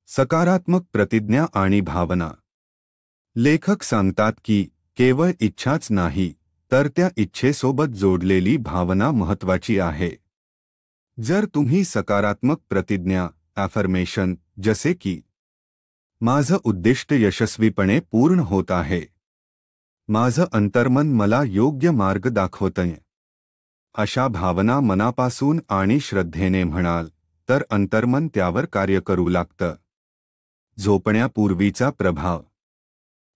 सकारात्मक प्रतिज्ञा आणि भावना. लेखक सांगतात की केवळ इच्छाच नाही, तर त्या इच्छेसोबत जोडलेली भावना महत्त्वाची आहे. जर तुम्ही सकारात्मक प्रतिज्ञा, अफर्मेशन, जसे की माझं उद्दिष्ट यशस्वीपणे पूर्ण होत आहे, माझं अंतर्मन मला योग्य मार्ग दाखवतंय, अशा भावना मनापासून आणि श्रद्धेने म्हणाल, तर अंतर्मन त्यावर कार्य करू लागतं. झोपण्यापूर्वीचा प्रभाव.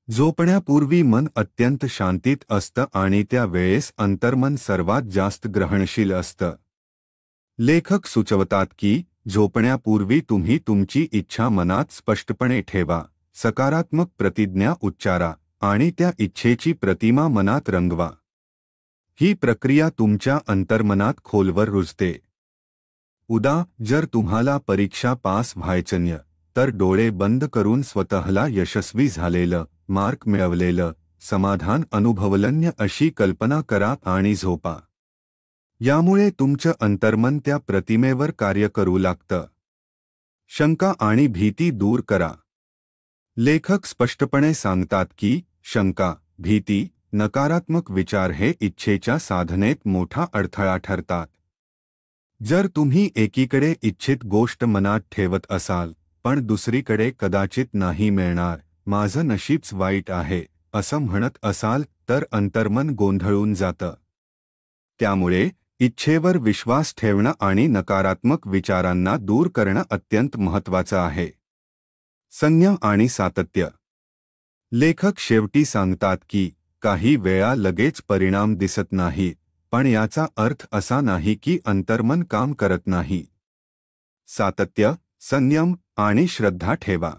झोपण्यापूर्वी मन अत्यंत शांतीत असतं आणि त्या वेळेस अंतर्मन सर्वात जास्त ग्रहणशील असतं. लेखक सुचवतात की झोपण्यापूर्वी तुम्ही तुमची इच्छा मनात स्पष्टपणे ठेवा, सकारात्मक प्रतिज्ञा उच्चारा आणि त्या इच्छेची प्रतिमा मनात रंगवा. ही प्रक्रिया तुमच्या अंतर्मनात खोलवर रुजते. जर तुम्हाला परीक्षा पास व्हायचंय तर डोळे बंद करून स्वतःला यशस्वी झालेलं, मार्क मिळवलेलं, समाधान अनुभवलन्य अशी कल्पना करा आणि झोपा. यामुळे तुमचं अंतर्मन त्या प्रतिमेवर कार्य करू लागतं. शंका आणि भीती दूर करा. लेखक स्पष्टपणे सांगतात की शंका, भीती, नकारात्मक विचार हे इच्छेच्या साधनेत मोठा अडथळा ठरतात. जर तुम्ही एकीकडे इच्छित गोष्ट मनात ठेवत असाल पण दुसरीकडे कदाचित नाही मिळणार, माझं नशीबच वाईट आहे, असं म्हणत असाल तर अंतर्मन गोंधळून जातं. त्यामुळे इच्छेवर विश्वास ठेवणं आणि नकारात्मक विचारांना दूर करणं अत्यंत महत्त्वाचं आहे. संयम आणि सातत्य. लेखक शेवटी सांगतात की काही वेळा लगेच परिणाम दिसत नाही, पण याचा अर्थ असा नाही की अंतर्मन काम करत नाही. सातत्य, संयम आणि श्रद्धा ठेवा.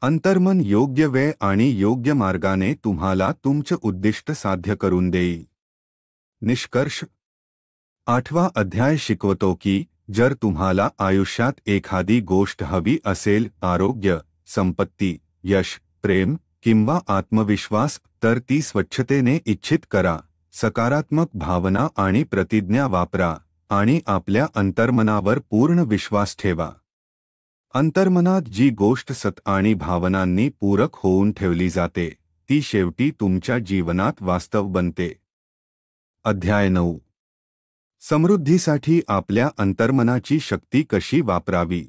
अंतर्मन योग्य वेळ आणि योग्य मार्गाने तुम्हाला तुमचं उद्दिष्ट साध्य करून देईल. निष्कर्ष. 8वा अध्याय शिकवतो की जर तुम्हाला आयुष्यात एखादी गोष्ट हवी असेल, आरोग्य, संपत्ती, यश, प्रेम किंवा आत्मविश्वास, तर ती स्वच्छतेने इच्छित करा, सकारात्मक भावना आणि प्रतिज्ञा वापरा आणि आपल्या अंतर्मनावर पूर्ण विश्वास ठेवा. अंतर्मनात जी गोष्ट सत आणि भावनांनी पूरक होऊन ठेवली जाते ती शेवटी तुमच्या जीवनात वास्तव बनते. अध्याय 9. समृद्धीसाठी आपल्या अंतर्मनाची शक्ती कशी वापरावी.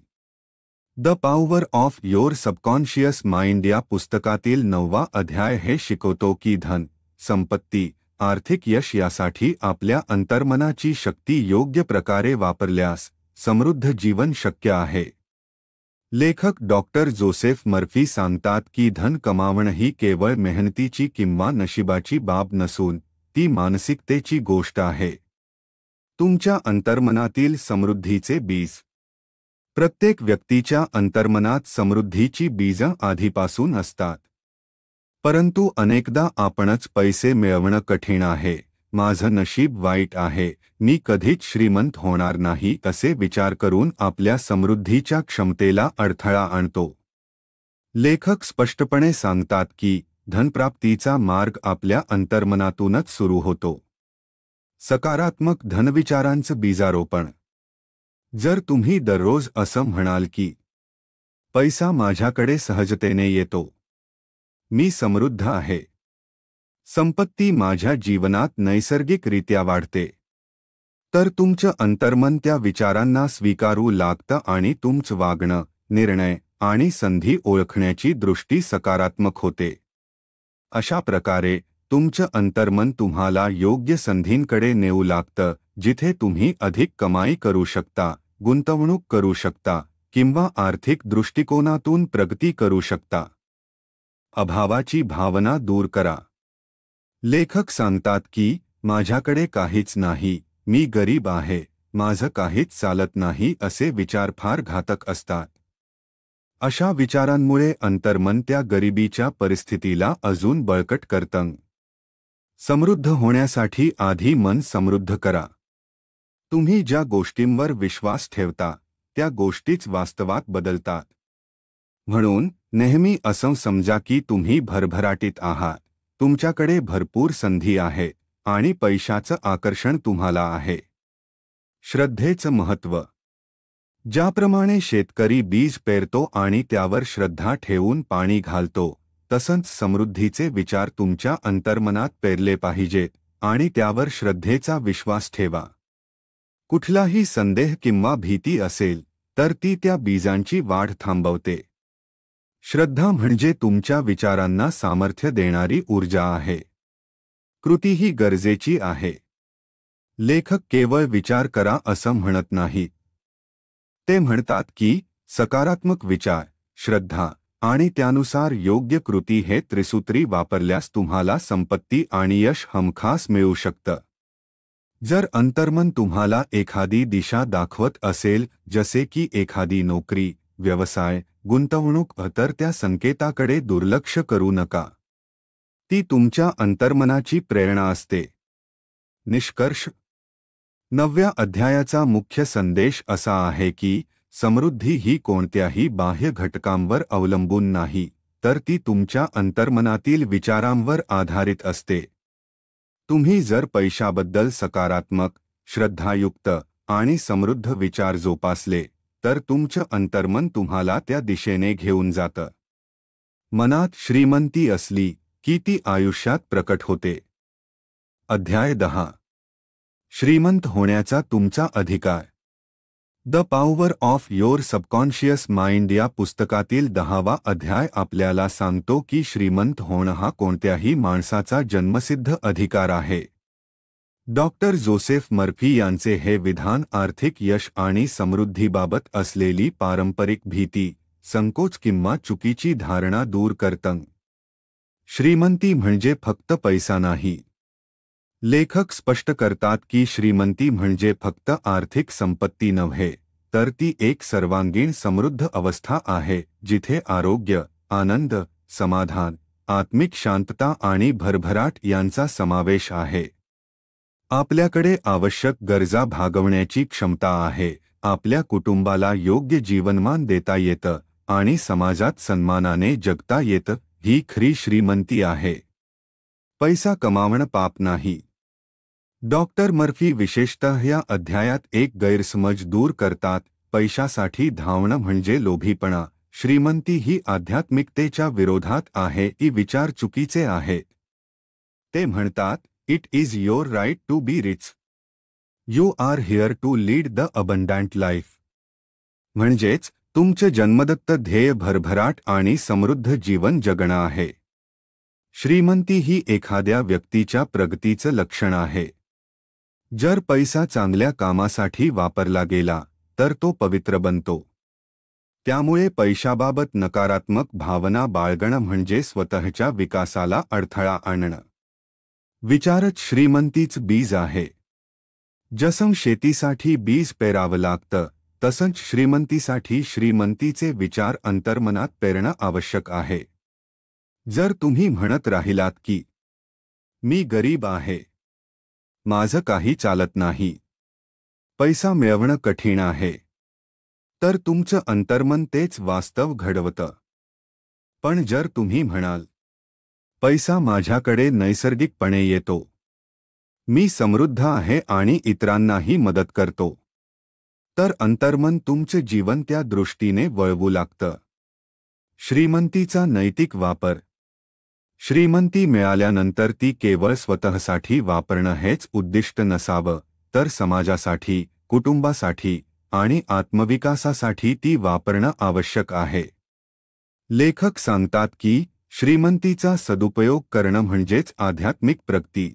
The power of your subconscious mind या पुस्तकातील 9वा अध्याय हे शिकवतो की धन, संपत्ती, आर्थिक यश यासाठी आपल्या अंतर्मनाची शक्ती योग्य प्रकारे वापरल्यास समृद्ध जीवन शक्य आहे. लेखक डॉक्टर जोसेफ मर्फी सांगतात की धन कमावणं ही केवळ मेहनतीची किंवा नशिबाची बाब नसून ती मानसिकतेची गोष्ट आहे. तुमच्या अंतर्मनातील समृद्धीचे बीज. प्रत्येक व्यक्तीच्या अंतर्मनात समृद्धीची बीजं आधीपासून असतात. परंतु अनेकदा आपणच पैसे मिळवणं कठीण आहे, माझं नशीब वाईट आहे, मी कधीच श्रीमंत होणार नाही असे विचार करून आपल्या समृद्धीच्या क्षमतेला अडथळा आणतो. लेखक स्पष्टपणे सांगतात की धनप्राप्तीचा मार्ग आपल्या अंतर्मनातूनच सुरू होतो. सकारात्मक धनविचारांचं बीजारोपण. जर तुम्ही दररोज असं म्हणाल की पैसा माझ्याकडे सहजतेने येतो, मी समृद्ध आहे, संपत्ती माझ्या जीवनात नैसर्गिकरित्या वाढते, तर तुमचं अंतर्मन त्या विचारांना स्वीकारू लागतं आणि तुमचं वागणं, निर्णय आणि संधी ओळखण्याची दृष्टी सकारात्मक होते. अशा प्रकारे तुमचं अंतर्मन तुम्हाला योग्य संधींकडे नेऊ लागतं, जिथे तुम्ही अधिक कमाई करू शकता, गुंतवणूक करू शकता किंवा आर्थिक दृष्टिकोनातून प्रगती करू शकता. अभावाची भावना दूर करा. लेखक सांगतात की माझ्याकडे काहीच नाही, मी गरीब आहे, माझं काहीच चालत नाही असे विचार फार घातक असतात. अशा विचारांमुळे अंतर्मन त्या गरिबीच्या परिस्थितीला अजून बळकट करतं. समृद्ध होण्यासाठी आधी मन समृद्ध करा. तुम्ही ज्या गोष्टींवर विश्वास ठेवता त्या गोष्टीच वास्तवात बदलतात. म्हणून नेहमी असं समजा की तुम्ही भरभराटीत आहात, तुमच्याकडे भरपूर संधी आहेत आणि पैशाचं आकर्षण तुम्हाला आहे. श्रद्धेचं महत्त्व. ज्याप्रमाणे शेतकरी बीज पेरतो आणि त्यावर श्रद्धा ठेवून पाणी घालतो, तसंच समृद्धीचे विचार तुमच्या अंतर्मनात पेरले पाहिजेत आणि त्यावर श्रद्धेचा विश्वास ठेवा. कुठलाही संदेह किंवा भीती असेल तर ती त्या बीजांची वाढ थांबवते. श्रद्धा म्हणजे तुमच्या विचारांना सामर्थ्य देणारी ऊर्जा आहे. कृतीही गरजेची आहे. लेखक केवळ विचार करा असं म्हणत नाहीत, ते म्हणतात की सकारात्मक विचार, श्रद्धा आणि त्यानुसार योग्य कृती हे त्रिसूत्री वापरल्यास तुम्हाला संपत्ती आणि यश हमखास मिळू शकतं. जर अंतर्मन तुम्हाला एखादी दिशा दाखवत असेल, जसे की एखादी नोकरी, व्यवसाय, गुंतवणूक, तर त्या संकेताकडे दुर्लक्ष करू नका. ती तुमच्या अंतर्मनाची प्रेरणा असते. निष्कर्ष. 9व्या अध्यायाचा मुख्य संदेश असा आहे की समृद्धी ही कोणत्याही बाह्य घटकांवर अवलंबून नाही, तर ती तुमच्या अंतर्मनातील विचारांवर आधारित असते. तुम्ही जर पैशाबद्दल सकारात्मक, श्रद्धायुक्त आणि समृद्ध विचार जोपासले, तर तुमचं अंतर्मन तुम्हाला त्या दिशेने घेऊन जातं. मनात श्रीमंती असली की ती आयुष्यात प्रकट होते. अध्याय 10. श्रीमंत होण्याचा तुमचा अधिकार. The power of your subconscious mind या पुस्तकातील 10वा अध्याय आपल्याला सांगतो की श्रीमंत होणं हा कोणत्याही माणसाचा जन्मसिद्ध अधिकार आहे. डॉक्टर जोसेफ मर्फी यांचे हे विधान आर्थिक यश आणि समृद्धीबाबत असलेली पारंपरिक भीती, संकोच किंवा चुकीची धारणा दूर करतं. श्रीमंती म्हणजे फक्त पैसा नाही. लेखक स्पष्ट करतात की श्रीमंती म्हणजे फक्त आर्थिक संपत्ती नव्हे, तर ती एक सर्वांगीण समृद्ध अवस्था आहे जिथे आरोग्य, आनंद, समाधान, आत्मिक शांतता आणि भरभराट यांचा समावेश आहे. आपल्याकडे आवश्यक गरजा भागवण्याची क्षमता आहे, आपल्या कुटुंबाला योग्य जीवनमान देता येतं आणि समाजात सन्मानाने जगता येतं. ही खरी श्रीमंती आहे. पैसा कमावणं पाप नाही. डॉक्टर मर्फी विशेषतः या अध्यायात एक गैरसमज दूर करतात. पैशासाठी धावणं म्हणजे लोभीपणा, श्रीमंती ही आध्यात्मिकतेच्या विरोधात आहे. ही विचार चुकीचे आहेत. ते म्हणतात, it is your right to be rich. You are here to lead the abundant life. म्हणजेच तुमचं जन्मदत्त ध्येय भरभराट आणि समृद्ध जीवन जगणं आहे. श्रीमंती ही एखाद्या व्यक्तीच्या प्रगतीचं लक्षण आहे. जर पैसा चांगल्या कामासाठी वापरला गेला तर तो पवित्र बनतो. त्यामुळे पैशाबाबत नकारात्मक भावना बाळगणं म्हणजे स्वतःच्या विकासाला अडथळा आणणं. विचारच श्रीमंतीच बीज आहे. जसं शेतीसाठी बीज पेरावं लागतं, तसंच श्रीमंतीसाठी श्रीमंतीचे विचार अंतर्मनात पेरणं आवश्यक आहे. जर तुम्ही म्हणत राहिलात की मी गरीब आहे, माझं काही चालत नाही, पैसा मिळवणं कठीण आहे, तर तुमचं अंतर्मन तेच वास्तव घडवतं. पण जर तुम्ही म्हणाल, पैसा माझ्याकडे नैसर्गिकपणे येतो, मी समृद्ध आहे आणि इतरांनाही मदत करतो, तर अंतर्मन तुमचे जीवन त्या दृष्टीने वळवू लागतं. श्रीमंतीचा नैतिक वापर. श्रीमंती मिळाल्यानंतर ती केवळ स्वतःसाठी वापरणं हेच उद्दिष्ट नसावं, तर समाजासाठी, कुटुंबासाठी आणि आत्मविकासासाठी ती वापरणं आवश्यक आहे. लेखक सांगतात की श्रीमंतीचा सदुपयोग करणं म्हणजेच आध्यात्मिक प्रगती.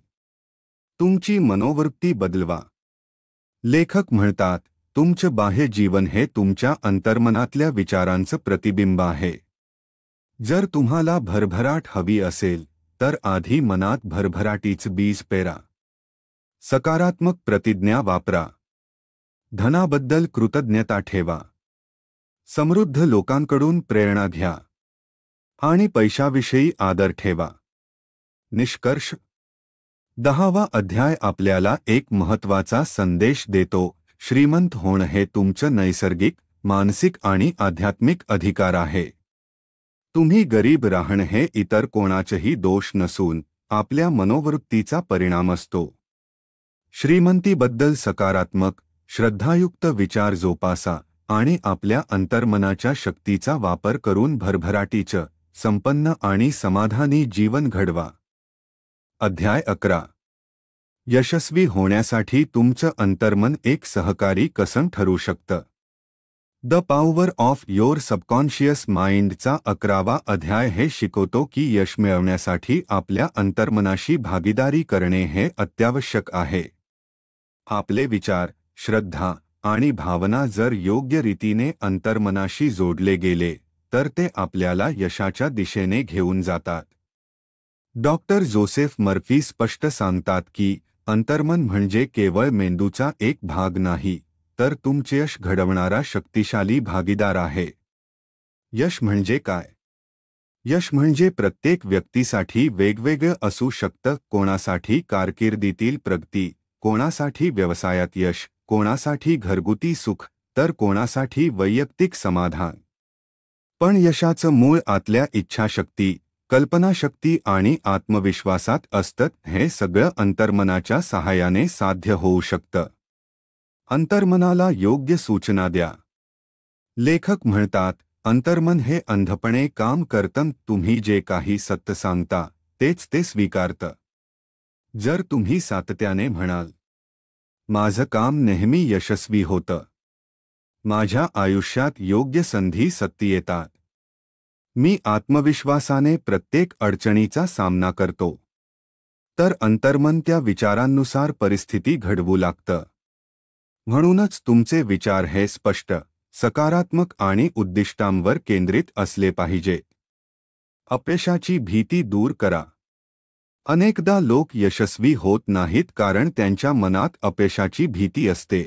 तुमची मनोवृत्ती बदलवा. लेखक म्हणतात, तुमचं बाह्य जीवन हे तुमच्या अंतर्मनातल्या विचारांचं प्रतिबिंब आहे. जर तुम्हाला भरभराट हवी असेल, तर आधी मनात भरभराटीचं बीज पेरा. सकारात्मक प्रतिज्ञा वापरा. धनाबद्दल कृतज्ञता ठेवा. समृद्ध लोकांकडून प्रेरणा घ्या. आणि पैशाविषयी आदर ठेवा. निष्कर्ष. 10वा अध्याय आपल्याला एक महत्त्वाचा संदेश देतो. श्रीमंत होणं हे तुमचं नैसर्गिक, मानसिक आणि आध्यात्मिक अधिकार आहे. तुम्ही गरीब राहणं हे इतर कोणाचेही दोष नसून आपल्या मनोवृत्तीचा परिणाम असतो. श्रीमंतीबद्दल सकारात्मक, श्रद्धायुक्त विचार जोपासा आणि आपल्या अंतर्मनाच्या शक्तीचा वापर करून भरभराटीचं, संपन्न आणि समाधानी जीवन घडवा. अध्याय 11. यशस्वी होण्यासाठी तुमचं अंतर्मन एक सहकारी कसं ठरू शकतं. The power of your subconscious माइंडचा 11वा अध्याय हे शिकवतो की यश मिळवण्यासाठी आपल्या अंतर्मनाशी भागीदारी करणे हे अत्यावश्यक आहे. आपले विचार, श्रद्धा आणि भावना जर योग्य रीतीने अंतर्मनाशी जोडले गेले तर ते आपल्याला यशाच्या दिशेने घेऊन जातात. डॉक्टर जोसेफ मर्फी स्पष्ट सांगतात की अंतर्मन म्हणजे केवळ मेंदूचा एक भाग नाही, तर तुमचे यश घडवणारा शक्तिशाली भागीदार आहे. यश म्हणजे काय? यश म्हणजे प्रत्येक व्यक्तीसाठी वेगवेगळं असू शकतं. कोणासाठी कारकिर्दीतील प्रगती, कोणासाठी व्यवसायात यश, कोणासाठी घरगुती सुख, तर कोणासाठी वैयक्तिक समाधान. पण यशाचं मूळ आतल्या इच्छाशक्ती, कल्पनाशक्ती आणि आत्मविश्वासात असतं. हे सगळं अंतर्मनाच्या सहाय्याने साध्य होऊ शकतं. अंतर्मनाला योग्य सूचना द्या. लेखक म्हणतात, अंतर्मन हे अंधपणे काम करतं. तुम्ही जे काही सत्य सांगता तेच ते स्वीकारतं. जर तुम्ही सातत्याने म्हणाल, माझं काम नेहमी यशस्वी होतं, माझ्या आयुष्यात योग्य संधी सत्य येतात, मी आत्मविश्वासाने प्रत्येक अडचणीचा सामना करतो, तर अंतर्मन त्या विचारांनुसार परिस्थिती घडवू लागतं. म्हणूनच तुमचे विचार हे स्पष्ट, सकारात्मक आणि उद्दिष्टांवर केंद्रित असले पाहिजेत. अपयशाची भीती दूर करा. अनेकदा लोक यशस्वी होत नाहीत कारण त्यांच्या मनात अपयशाची भीती असते.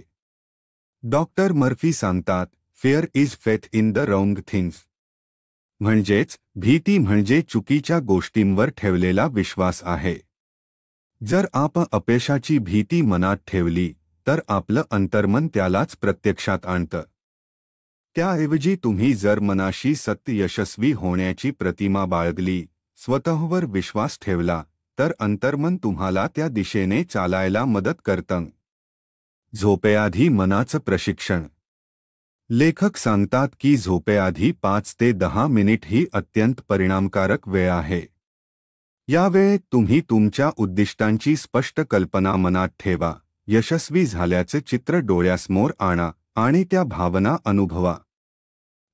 डॉक्टर मर्फी सांगतात, fair is faith in the wrong things. म्हणजेच भीती म्हणजे चुकीच्या गोष्टींवर ठेवलेला विश्वास आहे. जर आपण अपयशाची भीती मनात ठेवली तर आपलं अंतर्मन त्यालाच प्रत्यक्षात आणतं. त्याऐवजी तुम्ही जर मनाशी सत्य यशस्वी होण्याची प्रतिमा बाळगली, स्वतःवर विश्वास ठेवला, तर अंतर्मन तुम्हाला त्या दिशेने चालायला मदत करतं. झोपेआधी मनाचं प्रशिक्षण. लेखक सांगतात की झोपेआधी 5 ते 10 मिनिट ही अत्यंत परिणामकारक वेळ आहे. या वेळेत तुम्ही तुमच्या उद्दिष्टांची स्पष्ट कल्पना मनात ठेवा, यशस्वी झाल्याचे चित्र डोळ्यासमोर आणा आणि त्या भावना अनुभवा.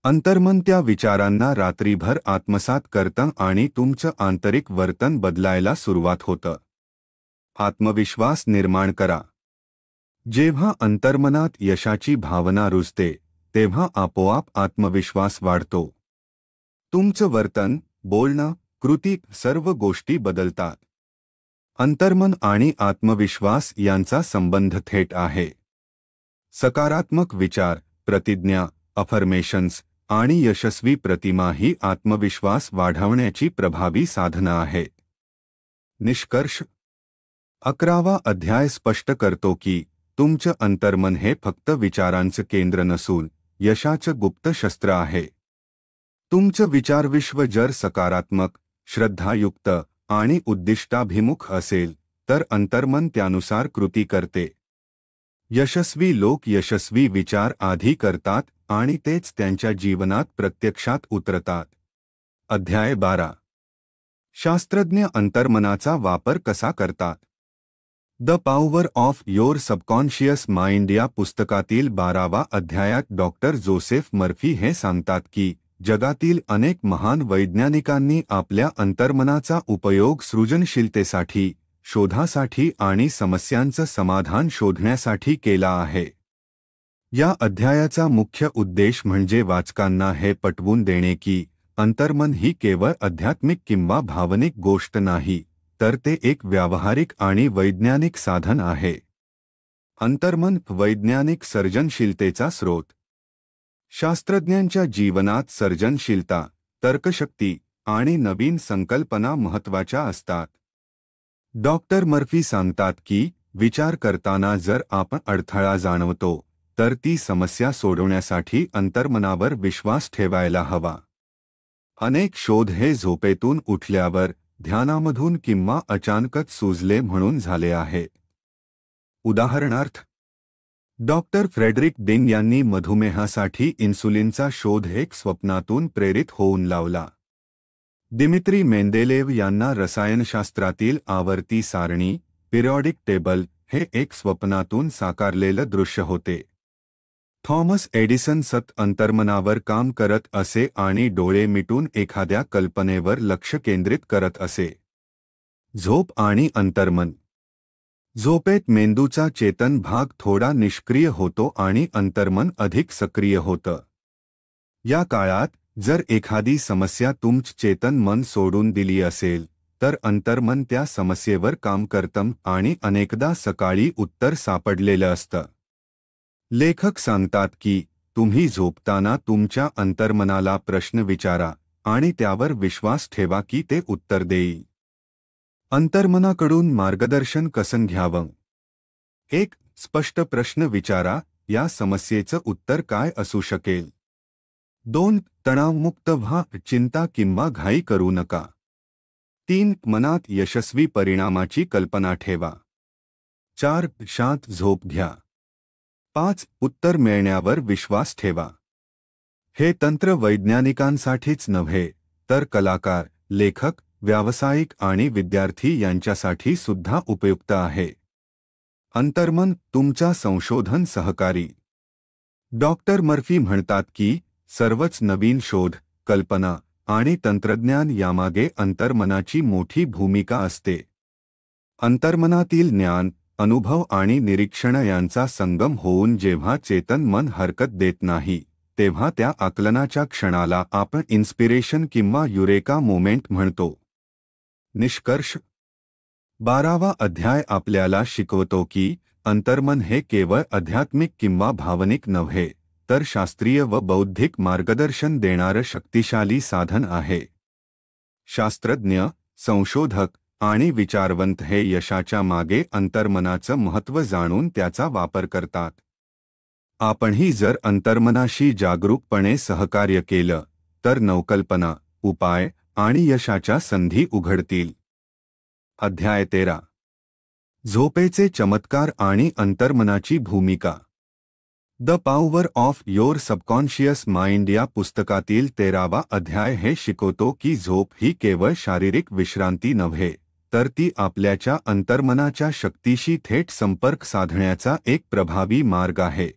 अंतर्मन त्या विचारांना रात्रीभर आत्मसात करतं आणि तुमचं आंतरिक वर्तन बदलायला सुरुवात होतं. आत्मविश्वास निर्माण करा. जेव्हा अंतर्मनात यशाची भावना रुजते तेव्हा आपोआप आत्मविश्वास वाढतो. तुमचं वर्तन, बोलणं, कृती सर्व गोष्टी बदलतात. अंतर्मन आणि आत्मविश्वास यांचा संबंध थेट आहे. सकारात्मक विचार, प्रतिज्ञा, अफर्मेशन्स आणि यशस्वी प्रतिमा ही आत्मविश्वास वाढवण्याची प्रभावी साधनं आहेत. निष्कर्ष. 11वा अध्याय स्पष्ट करतो की तुमचं अंतर्मन हे फक्त विचारांचं केंद्र नसून यशाचं गुप्त शस्त्र आहे. तुमचं विचारविश्व जर सकारात्मक, श्रद्धायुक्त आणि उद्दिष्टाभिमुख असेल तर अंतर्मन त्यानुसार कृती करते. यशस्वी लोक यशस्वी विचार आधी करतात आणि तेच त्यांच्या जीवनात प्रत्यक्षात उतरतात. अध्याय 12. शास्त्रज्ञ अंतर्मनाचा वापर कसा करतात? The power of your subconscious mind या पुस्तकातील 12वा अध्यायात डॉक्टर जोसेफ मर्फी हे सांगतात की जगातील अनेक महान वैज्ञानिकांनी आपल्या अंतर्मनाचा उपयोग सृजनशीलतेसाठी, शोधासाठी आणि समस्यांचं समाधान शोधण्यासाठी केला आहे. या अध्यायाचा मुख्य उद्देश म्हणजे वाचकांना हे पटवून देणे की अंतर्मन ही केवळ आध्यात्मिक किंवा भावनिक गोष्ट नाही, तर ते एक व्यावहारिक आणि वैज्ञानिक साधन आहे. अंतर्मन वैज्ञानिक सर्जनशीलतेचा स्रोत. शास्त्रज्ञांच्या जीवनात सर्जनशीलता, तर्कशक्ती आणि नवीन संकल्पना महत्त्वाच्या असतात. डॉक्टर मर्फी सांगतात की विचार करताना जर आपण अडथळा जाणवतो तर ती समस्या सोडवण्यासाठी अंतर्मनावर विश्वास ठेवायला हवा. अनेक शोध हे झोपेतून उठल्यावर, ध्यानामधून किंवा अचानकच सुचले म्हणून झाले आहेत. उदाहरणार्थ, डॉक्टर फ्रेडरिक डिंग यांनी मधुमेहासाठी इन्सुलिनचा शोध एक स्वप्नातून प्रेरित होऊन लावला. दिमित्री मेंदेलेव यांना रसायनशास्त्रातील आवर्ती सारणी, पिरियॉडिक टेबल हे एक स्वप्नातून साकारलेलं दृश्य होते. थॉमस एडिसन अंतर्मनावर काम करत असे आणि डोळे मिटून एखाद्या कल्पनेवर लक्ष केंद्रित करत असे. झोप आणि अंतर्मन. झोपेत मेंदूचा चेतन भाग थोडा निष्क्रिय होतो आणि अंतर्मन अधिक सक्रिय होतं. या काळात जर एखादी समस्या तुमचं चेतन मन सोडून दिली असेल तर अंतर्मन त्या समस्येवर काम करतं आणि अनेकदा सकाळी उत्तर सापडलेलं असतं. लेखक सांगतात की तुम्ही झोपताना तुमच्या अंतर्मनाला प्रश्न विचारा आणि त्यावर विश्वास ठेवा की ते उत्तर देईल. अंतर्मनाकडून मार्गदर्शन कसं घ्यावं? 1. स्पष्ट प्रश्न विचारा, या समस्येचं उत्तर काय असू शकेल? 2. तणावमुक्त व्हा, चिंता किंवा घाई करू नका. 3. मनात यशस्वी परिणामाची कल्पना ठेवा. 4. शांत झोप घ्या. 5. उत्तर मिळण्यावर विश्वास ठेवा. हे तंत्र वैज्ञानिकांसाठीच नव्हे तर कलाकार, लेखक, व्यावसायिक आणि विद्यार्थी यांच्यासाठी सुद्धा उपयुक्त आहे. अंतर्मन तुमचा संशोधन सहकारी. डॉक्टर मर्फी म्हणतात की सर्वच नवीन शोध, कल्पना आणि तंत्रज्ञान यामागे अंतर्मनाची मोठी भूमिका असते. अंतर्मनातील ज्ञान, अनुभव आणि निरीक्षण यांचा संगम होऊन जेव्हा चेतन मन हरकत देत नाही तेव्हा त्या आकलनाच्या क्षणाला आपण इन्स्पिरेशन किंवा युरेका मोमेंट म्हणतो. निष्कर्ष. 12वा अध्याय आपल्याला शिकवतो की अंतर्मन हे केवळ आध्यात्मिक किंवा भावनिक नव्हे तर शास्त्रीय व बौद्धिक मार्गदर्शन देणारं शक्तिशाली साधन आहे. शास्त्रज्ञ, संशोधक आणि विचारवंत हे यशाच्या मागे अंतर्मनाचं महत्त्व जाणून त्याचा वापर करतात. आपणही जर अंतर्मनाशी जागरूकपणे सहकार्य केलं तर नवकल्पना, उपाय आणि यशाच्या संधी उघडतील. अध्याय 13. झोपेचे चमत्कार आणि अंतर्मनाची भूमिका. The power of your subconscious mind या पुस्तकातील 13वा अध्याय हे शिकवतो की झोप ही केवळ शारीरिक विश्रांती नव्हे तर ती आपल्याच्या अंतर्मनाच्या शक्तीशी थेट संपर्क साधण्याचा एक प्रभावी मार्ग आहे.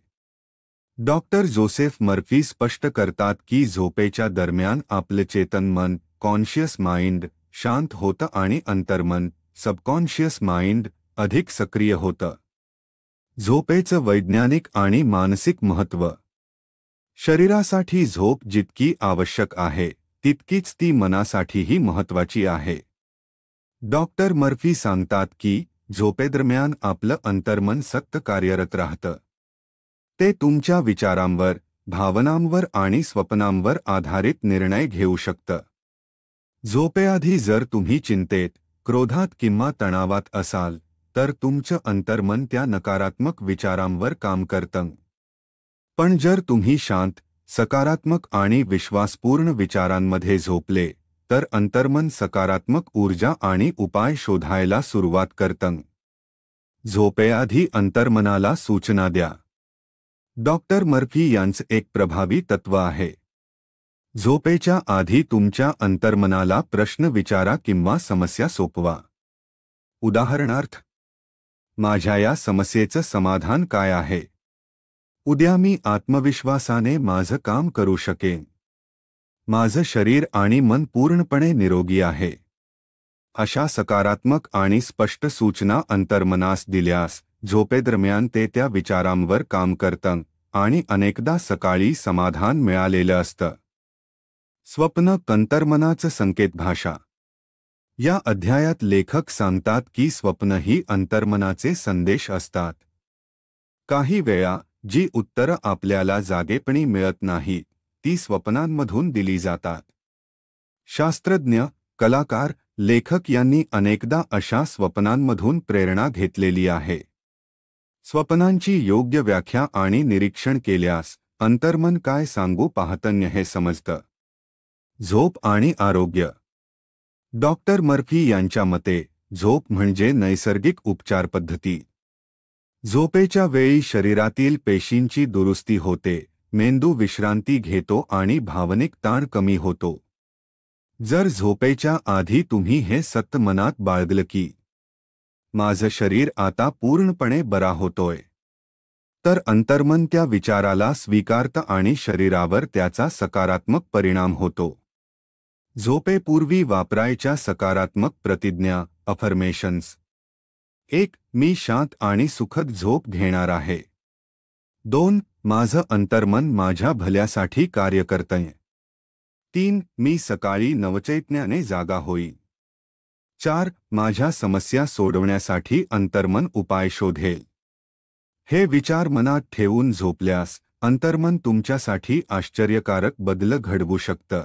डॉक्टर जोसेफ मर्फी स्पष्ट करतात की झोपेच्या दरम्यान आपलं चेतन मन, कॉन्शियस माइंड, शांत होतं आणि अंतर्मन, सबकॉन्शियस माइंड, अधिक सक्रिय होतं. झोपेचं वैज्ञानिक आणि मानसिक महत्त्व. शरीरासाठी झोप जितकी आवश्यक आहे तितकीच ती मनासाठीही महत्त्वाची आहे. डॉक्टर मर्फी सांगतात की झोपेदरम्यान आपलं अंतर्मन सतत कार्यरत राहतं. ते तुमच्या विचारांवर, भावनांवर आणि स्वप्नांवर आधारित निर्णय घेऊ शकतं. झोपेआधी जर तुम्ही चिंतेत, क्रोधात किंवा तणावात असाल तर तुमचं अंतर्मन त्या नकारात्मक विचारांवर काम करतं. पण जर तुम्ही शांत, सकारात्मक आणि विश्वासपूर्ण विचारांमध्ये झोपले तर अंतर्मन सकारात्मक ऊर्जा आणि उपाय शोधायला सुरुवात करतं. झोपेआधी अंतर्मनाला सूचना द्या. डॉक्टर मर्फी यांचं एक प्रभावी तत्त्व आहे. झोपेच्या आधी तुमच्या अंतर्मनाला प्रश्न विचारा किंवा समस्या सोपवा. उदाहरणार्थ, माझ्या या समस्येचं समाधान काय आहे? उद्या मी आत्मविश्वासाने माझं काम करू शकेन. माझं शरीर आणि मन पूर्णपणे निरोगी आहे. अशा सकारात्मक आणि स्पष्ट सूचना अंतर्मनास दिल्यास झोपेदरम्यान ते त्या विचारांवर काम करतं आणि अनेकदा सकाळी समाधान मिळालेलं असतं. स्वप्न अंतर्मनाचं संकेत भाषा. या अध्यायात लेखक सांगतात की स्वप्न ही अंतर्मनाचे संदेश असतात. काही वेळा जी उत्तरं आपल्याला जागेपणी मिळत नाहीत ती स्वप्नांमधून दिली जातात. शास्त्रज्ञ, कलाकार, लेखक यांनी अनेकदा अशा स्वप्नांमधून प्रेरणा घेतलेली आहे. स्वप्नांची योग्य व्याख्या आणि निरीक्षण केल्यास अंतर्मन काय सांगू पाहतं हे समजतं. झोप आणि आरोग्य. डॉक्टर मर्फी यांच्या मते झोप म्हणजे नैसर्गिक उपचार पद्धती. झोपेच्या वेळी शरीरातील पेशींची दुरुस्ती होते, मेंदू विश्रांती घेतो आणि भावनिक ताण कमी होतो. जर झोपेच्या आधी तुम्ही हे सत्य मनात बाळगलं की माझं शरीर आता पूर्णपणे बरा होतोय, तर अंतर्मन त्या विचाराला स्वीकारतं आणि शरीरावर त्याचा सकारात्मक परिणाम होतो. झोपेपूर्वी वापरायच्या सकारात्मक प्रतिज्ञा, अफर्मेशन्स. 1. मी शांत आणि सुखद झोप घेणार आहे. 2. माझं अंतर्मन माझ्या भल्यासाठी कार्य करतंय. 3. मी सकाळी नवचैतन्याने जागा होईन. 4. माझ्या समस्या सोडवण्यासाठी अंतर्मन उपाय शोधेल. हे विचार मनात ठेवून झोपल्यास अंतर्मन तुमच्यासाठी आश्चर्यकारक बदल घडवू शकतं.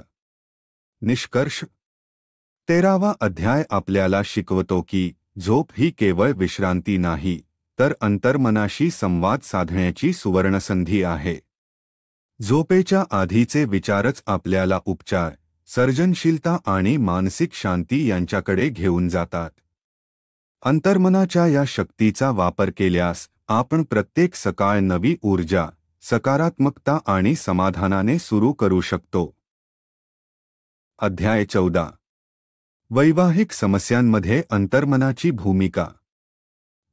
निष्कर्ष 13वा अध्याय आपल्याला शिकवतो की झोप ही केवळ विश्रांती नाही, तर अंतर्मनाशी संवाद साधण्याची सुवर्णसंधी आहे. झोपेच्या आधीचे विचारच आपल्याला उपचार, सर्जनशीलता आणि मानसिक शांती यांच्याकडे घेऊन जातात. अंतर्मनाच्या या शक्तीचा वापर केल्यास आपण प्रत्येक सकाळ नवी ऊर्जा, सकारात्मकता आणि समाधानाने सुरू करू शकतो. अध्याय 14. वैवाहिक समस्यांमध्ये अंतर्मनाची भूमिका.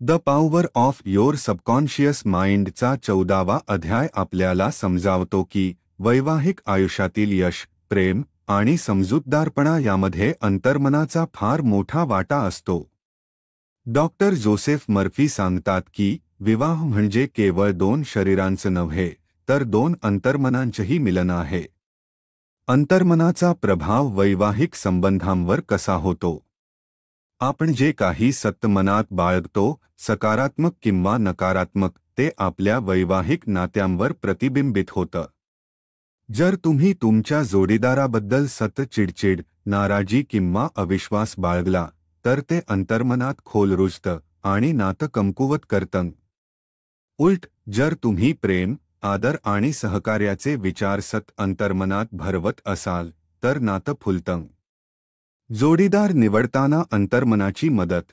The power of your subconscious माइंडचा 14वा अध्याय आपल्याला समजावतो की वैवाहिक आयुष्यातील यश, प्रेम आणि समजूतदारपणा यामध्ये अंतर्मनाचा फार मोठा वाटा असतो. डॉक्टर जोसेफ मर्फी सांगतात की विवाह म्हणजे केवळ 2 शरीरांचं नव्हे, तर 2 अंतर्मनांचंही मिलन आहे. अंतर्मनाचा प्रभाव वैवाहिक संबंधांवर कसा होतो? आपण जे काही सत्य मनात बाळगतो, सकारात्मक किंवा नकारात्मक, ते आपल्या वैवाहिक नात्यांवर प्रतिबिंबित होतं. जर तुम्ही तुमच्या जोडीदाराबद्दल सतत चिडचिड, नाराजी किंवा अविश्वास बाळगला, तर ते अंतर्मनात खोल रुजतं आणि नातं कमकुवत करतं. उलट, जर तुम्ही प्रेम, आदर आणि सहकार्याचे विचार सतत अंतर्मनात भरवत असाल, तर नातं फुलतं. जोडीदार निवडताना अंतर्मनाची मदत.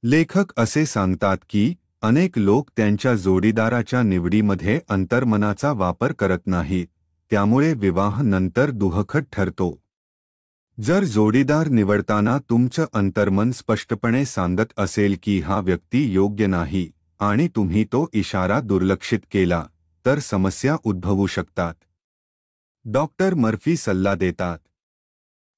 लेखक असे सांगतात की अनेक लोक त्यांच्या जोडीदाराच्या निवडीमध्ये अंतर्मनाचा वापर करत नाहीत, त्यामुळे विवाह नंतर दुःखद ठरतो. जर जोडीदार निवडताना तुमचं अंतर्मन स्पष्टपणे सांगत असेल की हा व्यक्ती योग्य नाही आणि तुम्ही तो इशारा दुर्लक्षित केला, तर समस्या उद्भवू शकतात. डॉक्टर मर्फी सल्ला देतात.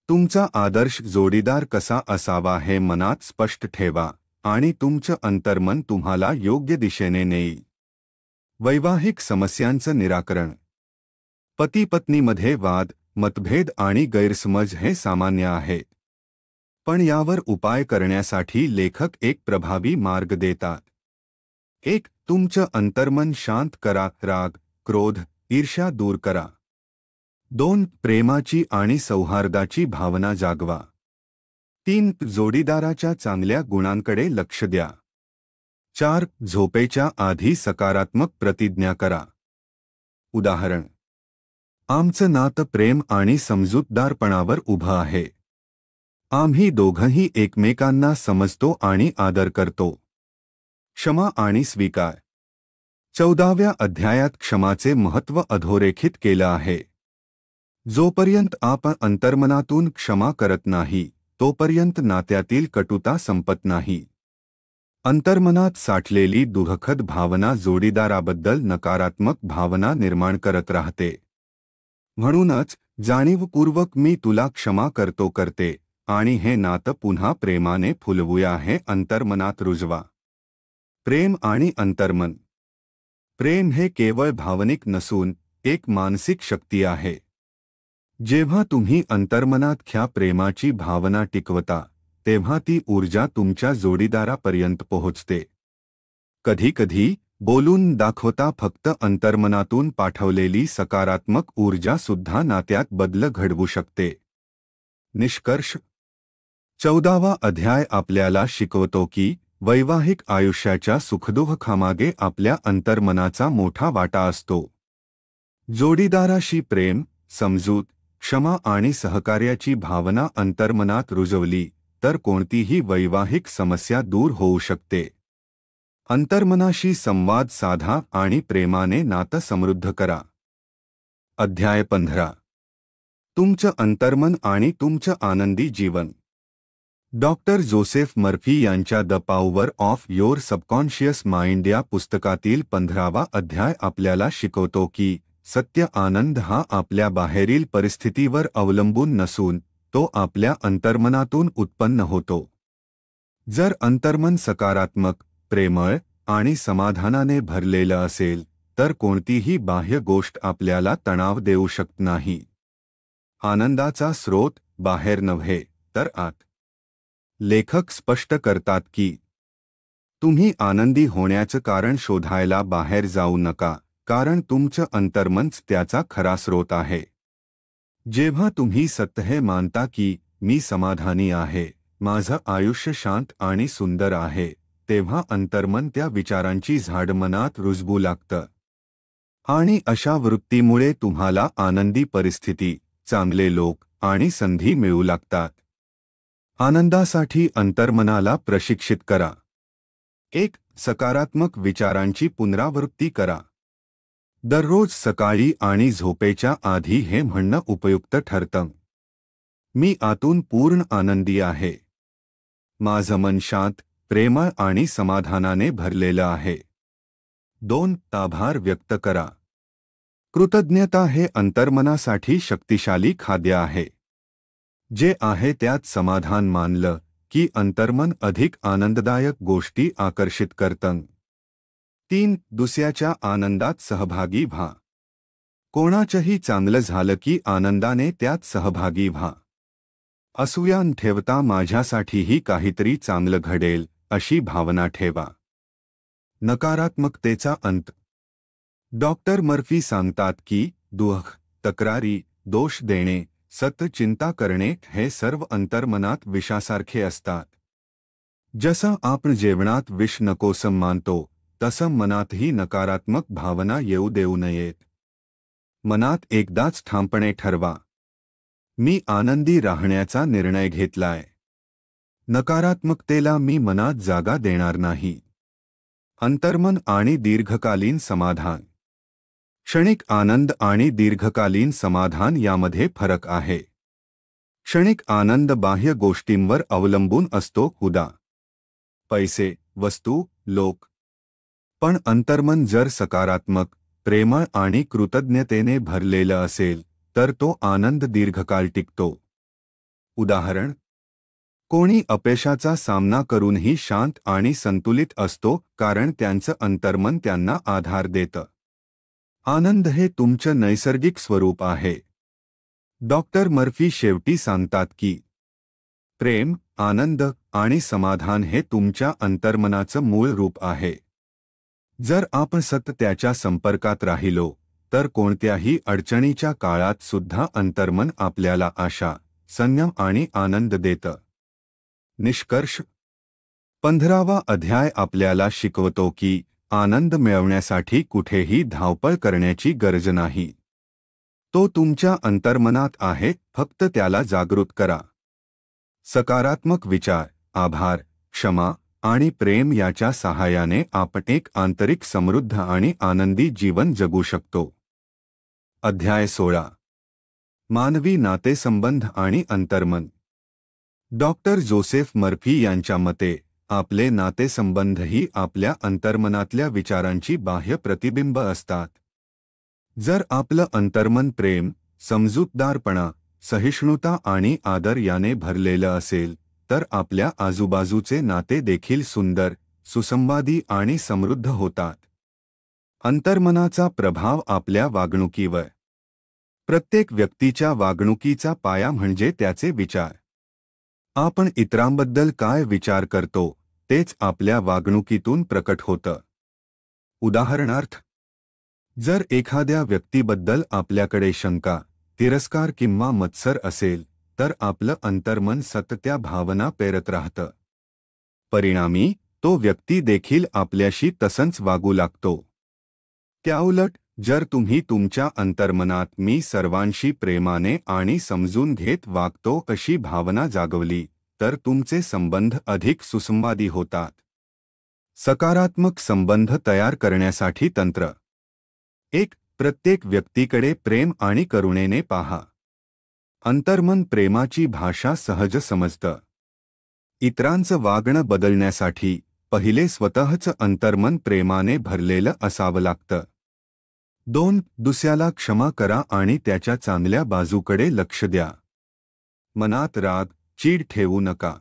तुमचा आदर्श जोडीदार कसा असावा हे मनात स्पष्ट ठेवा आणि तुमचं अंतर्मन तुम्हाला योग्य दिशेने नेईल. वैवाहिक समस्यांचं निराकरण. पती-पत्नीमध्ये वाद, मतभेद आणि गैरसमज हे सामान्य आहेत. पण यावर उपाय करण्यासाठी लेखक एक प्रभावी मार्ग देतात. 1. तुमचं अंतर्मन शांत करा. राग, क्रोध, ईर्ष्या दूर करा. 2. प्रेमाची आणि सौहार्दाची भावना जागवा. 3. जोडीदाराच्या चांगल्या गुणांकडे लक्ष द्या. 4. झोपेच्या आधी सकारात्मक प्रतिज्ञा करा. उदाहरण: आमचं नातं प्रेम आणि समजूतदारपणावर उभं आहे. आम्ही दोघंही एकमेकांना समजतो आणि आदर करतो. क्षमा आणि स्वीकार. 14व्या अध्यायात क्षमाचे महत्त्व अधोरेखित केलं आहे. जोपर्यंत आपण अंतर्मनातून क्षमा करत नाही, तोपर्यंत नात्यातील कटुता संपत नाही. अंतर्मनात साठलेली दुःखद भावना जोडीदाराबद्दल नकारात्मक भावना निर्माण करत राहते. म्हणूनच जाणीवपूर्वक मी तुला क्षमा करतो करते आणि हे नातं पुन्हा प्रेमाने फुलवूया हे अंतर्मनात रुजवा. प्रेम आणि अंतर्मन. प्रेम हे केवळ भावनिक नसून एक मानसिक शक्ती आहे. जेव्हा तुम्ही अंतर्मनात ख्या प्रेमाची भावना टिकवता, तेव्हा ती ऊर्जा तुमच्या जोडीदारापर्यंत पोहोचते. कधीकधी बोलून दाखवता फक्त अंतर्मनातून पाठवलेली सकारात्मक ऊर्जा सुद्धा नात्यात बदल घडवू शकते. निष्कर्ष. 14वा अध्याय आपल्याला शिकवतो की वैवाहिक आयुष्याच्या सुखदुःखामागे आपल्या अंतर्मनाचा मोठा वाटा असतो. जोडीदाराशी प्रेम, समजूत, क्षमा आणि सहकार्याची भावना अंतर्मनात रुजवली तर कोणतीही वैवाहिक समस्या दूर होऊ शकते. अंतर्मनाशी संवाद साधा आणि प्रेमाने नातं समृद्ध करा. अध्याय 15. तुमचं अंतर्मन आणि तुमचं आनंदी जीवन. डॉक्टर जोसेफ मर्फी यांच्या the power of your subconscious mind या पुस्तकातील 15वा अध्याय आपल्याला शिकवतो की सत्य आनंद हा आपल्या बाहेरील परिस्थितीवर अवलंबून नसून तो आपल्या अंतर्मनातून उत्पन्न होतो. जर अंतर्मन सकारात्मक, प्रेमळ आणि समाधानाने भरलेलं असेल तर कोणतीही बाह्य गोष्ट आपल्याला तणाव देऊ शकत नाही. आनंदाचा स्रोत बाहेर नव्हे तर आत. लेखक स्पष्ट करतात की तुम्ही आनंदी होण्याचं कारण शोधायला बाहेर जाऊ नका, कारण तुमचं अंतर्मनच त्याचा खरा स्रोत आहे. जेव्हा तुम्ही सत्य मानता की मी समाधानी आहे, माझं आयुष्य शांत आणि सुंदर आहे, तेव्हा अंतर्मन त्या विचारांची झाड मनात रुजवू लागतं. आणि अशा वृत्तीमुळे तुम्हाला आनंदी परिस्थिती, चांगले लोक आणि संधी मिळू लागतात. आनंदासाठी अंतर्मनाला प्रशिक्षित करा. 1. सकारात्मक विचारांची पुनरावृत्ती करा. दररोज सकाळी आणि झोपेच्या आधी हे म्हणणं उपयुक्त ठरतं. मी आतून पूर्ण आनंदी आहे. माझं मन शांत, प्रेमळ आणि समाधानाने भरलेलं आहे. 2. आभार व्यक्त करा. कृतज्ञता हे अंतर्मनासाठी शक्तिशाली खाद्य आहे. जे आहे त्यात समाधान मानलं की अंतर्मन अधिक आनंददायक गोष्टी आकर्षित करतं. 3. दुसऱ्याच्या आनंदात सहभागी व्हा. कोणाचंही चांगलं झालं की आनंदाने त्यात सहभागी व्हा. असूया न ठेवता माझ्यासाठीही काहीतरी चांगलं घडेल अशी भावना ठेवा. नकारात्मकतेचा अंत. डॉक्टर मर्फी सांगतात की दुःख, तक्रारी, दोष देणे, सतत चिंता करणे हे सर्व अंतर्मनात विषासारखे असतात. जसं आपण जेवणात विष नकोसं मानतो तसं मनातही नकारात्मक भावना येऊ देऊ नयेत. मनात एकदाच ठामपणे ठरवा, मी आनंदी राहण्याचा निर्णय घेतलाय. नकारात्मकतेला मी मनात जागा देणार नाही. अंतर्मन आणि दीर्घकालीन समाधान. क्षणिक आनंद आणि दीर्घकालीन समाधान यामध्ये फरक आहे. क्षणिक आनंद बाह्य गोष्टींवर अवलंबून असतो, उदा. पैसे, वस्तू, लोक. पण अंतर्मन जर सकारात्मक, प्रेमळ आणि कृतज्ञतेने भरलेलं असेल तर तो आनंद दीर्घकाळ टिकतो. उदाहरण, कोणी अपयशाचा सामना करूनही शांत आणि संतुलित असतो कारण त्यांचं अंतर्मन त्यांना आधार देतं. आनंद हे तुमचं नैसर्गिक स्वरूप आहे. डॉक्टर मर्फी शेवटी सांगतात की प्रेम, आनंद आणि समाधान हे तुमच्या अंतर्मनाचं मूळ रूप आहे. जर आपण सतत त्याच्या संपर्कात राहिलो तर कोणत्याही अडचणीच्या काळात सुद्धा अंतर्मन आपल्याला आशा, संयम आणि आनंद देतं. निष्कर्ष. 15वा अध्याय आपल्याला शिकवतो की आनंद मिळवण्यासाठी कुठेही धावपळ करण्याची गरज नाही. तो तुमच्या अंतर्मनात आहे, फक्त त्याला जागृत करा. सकारात्मक विचार, आभार, क्षमा आणि प्रेम याच्या सहाय्याने आपण एक आंतरिक समृद्ध आणि आनंदी जीवन जगू शकतो. अध्याय 16. मानवी नातेसंबंध आणि अंतर्मन. डॉक्टर जोसेफ मर्फी यांच्या मते आपले नातेसंबंधही आपल्या अंतर्मनातल्या विचारांची बाह्य प्रतिबिंब असतात. जर आपलं अंतर्मन प्रेम, समजूतदारपणा, सहिष्णुता आणि आदर याने भरलेलं असेल तर आपल्या आजूबाजूचे नाते देखील सुंदर, सुसंवादी आणि समृद्ध होतात. अंतर्मनाचा प्रभाव आपल्या वागणुकीवर. प्रत्येक व्यक्तीच्या वागणुकीचा पाया म्हणजे त्याचे विचार. आपण इतरांबद्दल काय विचार करतो तेच आपल्या वागणुकीतून प्रकट होतं. उदाहरणार्थ, जर एखाद्या व्यक्तीबद्दल आपल्याकडे शंका, तिरस्कार किंवा मत्सर असेल तर आपलं अंतर्मन सतत त्या भावना पेरत राहतं. परिणामी तो व्यक्ती देखील आपल्याशी तसंच वागू लागतो. त्याउलट जर तुम्ही तुमच्या अंतर्मनात मी सर्वांशी प्रेमाने आणि समजून घेत वागतो अशी भावना जागवली तर तुमचे संबंध अधिक सुसंवादी होतात. सकारात्मक संबंध तयार करण्यासाठी तंत्र. 1. प्रत्येक व्यक्तीकडे प्रेम आणि करुणेने पहा. अंतर्मन प्रेमाची भाषा सहज समजतं. इतरांचं वागणं बदलण्यासाठी पहिले स्वतःचं अंतर्मन प्रेमाने भरलेलं असावं लागतं. 2. दुसऱ्याला क्षमा करा आणि त्याच्या चांगल्या बाजूकडे लक्ष द्या. मनात राग, चीड ठेवू नका.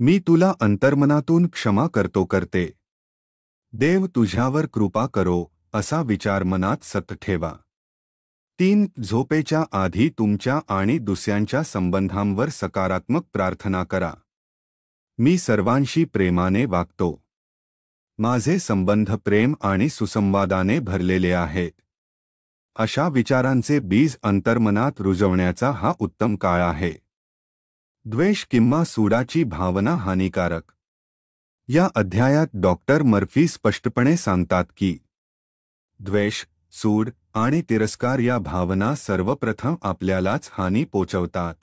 मी तुला अंतर्मनातून क्षमा करतो करते. देव तुझ्यावर कृपा करो असा विचार मनात सतत ठेवा. 3. झोपेच्या आधी तुमच्या आणि दुसऱ्यांच्या संबंधांवर सकारात्मक प्रार्थना करा. मी सर्वांशी प्रेमाने वागतो. माझे संबंध प्रेम आणि सुसंवादाने भरलेले आहेत. अशा विचारांचे बीज अंतर्मनात रुजवण्याचा हा उत्तम काळ आहे. द्वेष किंवा सूडाची भावना हानिकारक. या अध्यायात डॉक्टर मर्फी स्पष्टपणे सांगतात की द्वेष, सूड आणि तिरस्कार या भावना सर्वप्रथम आपल्यालाच हानी पोचवतात.